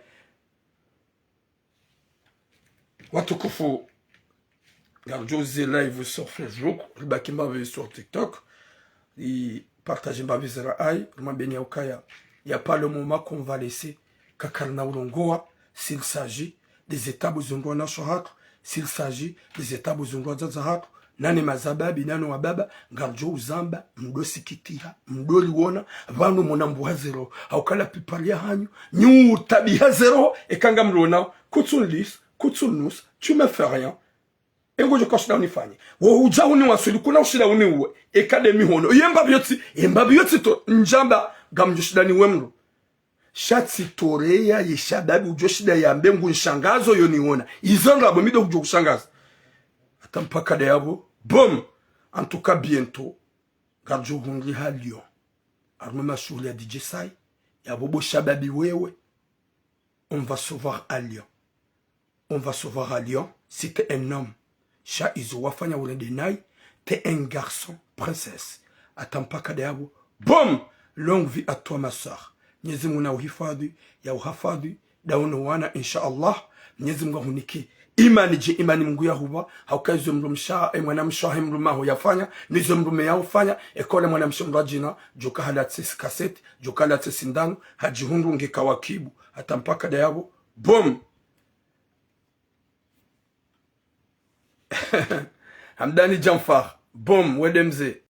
watukufu garjozi live sur Facebook ribakimba sur TikTok et partager ma vie sur aïe, il n'y a pas le moment qu'on va laisser Kakarna Ulongoa s'il s'agit des étapes où on s'il s'agit des étapes où on nani mazababi nani wababa garjo uzamba mdo sikitira mdo liwona vanu monambu zero haukala pipalia hanyu nyu tabi zero ekanga mlona kutsunlis kutsunus tu me fais rien engo jo koshna unifanye wo uja uni wasuli kuna ushida uni uwe ekademi hono yemba byoti to njamba gamjushida ni wemro shatsi toreya yeshababi ujoshida ya mbengu nshangazo yoniona izonga bomido kujo kushangaza ata mpaka de yabo bom en tout cas bientôt garjo hundi halio arme masuli ya DJ Sai ya bobo shababi wewe. On va sauver à Lyon. On va sauver à Lyon. Si t'es un homme, Sha izo wafanya ule denai, t'es un garçon, princesse. Atampa kadeabu. Boum! Longue vie à toi, ma soeur. Mwenyezi Mungu na uhifadhi, ya uhafadhi, daono wana, inshallah. Mwenyezi Mungu huniki. Imani je imani Mungu ya huwa. Haukaizwe mrumsha, mwana mshahe mrumaho yafanya. Nizo mrume yao fanya. Ekole mwana mshumrajina. Joka halatisi kaseti. Joka halatisi ndanu. Hajihundu ngeka wakibu. Atampaka dayabu. Boom! Hamdani Jamfar. Boom! Wedemze.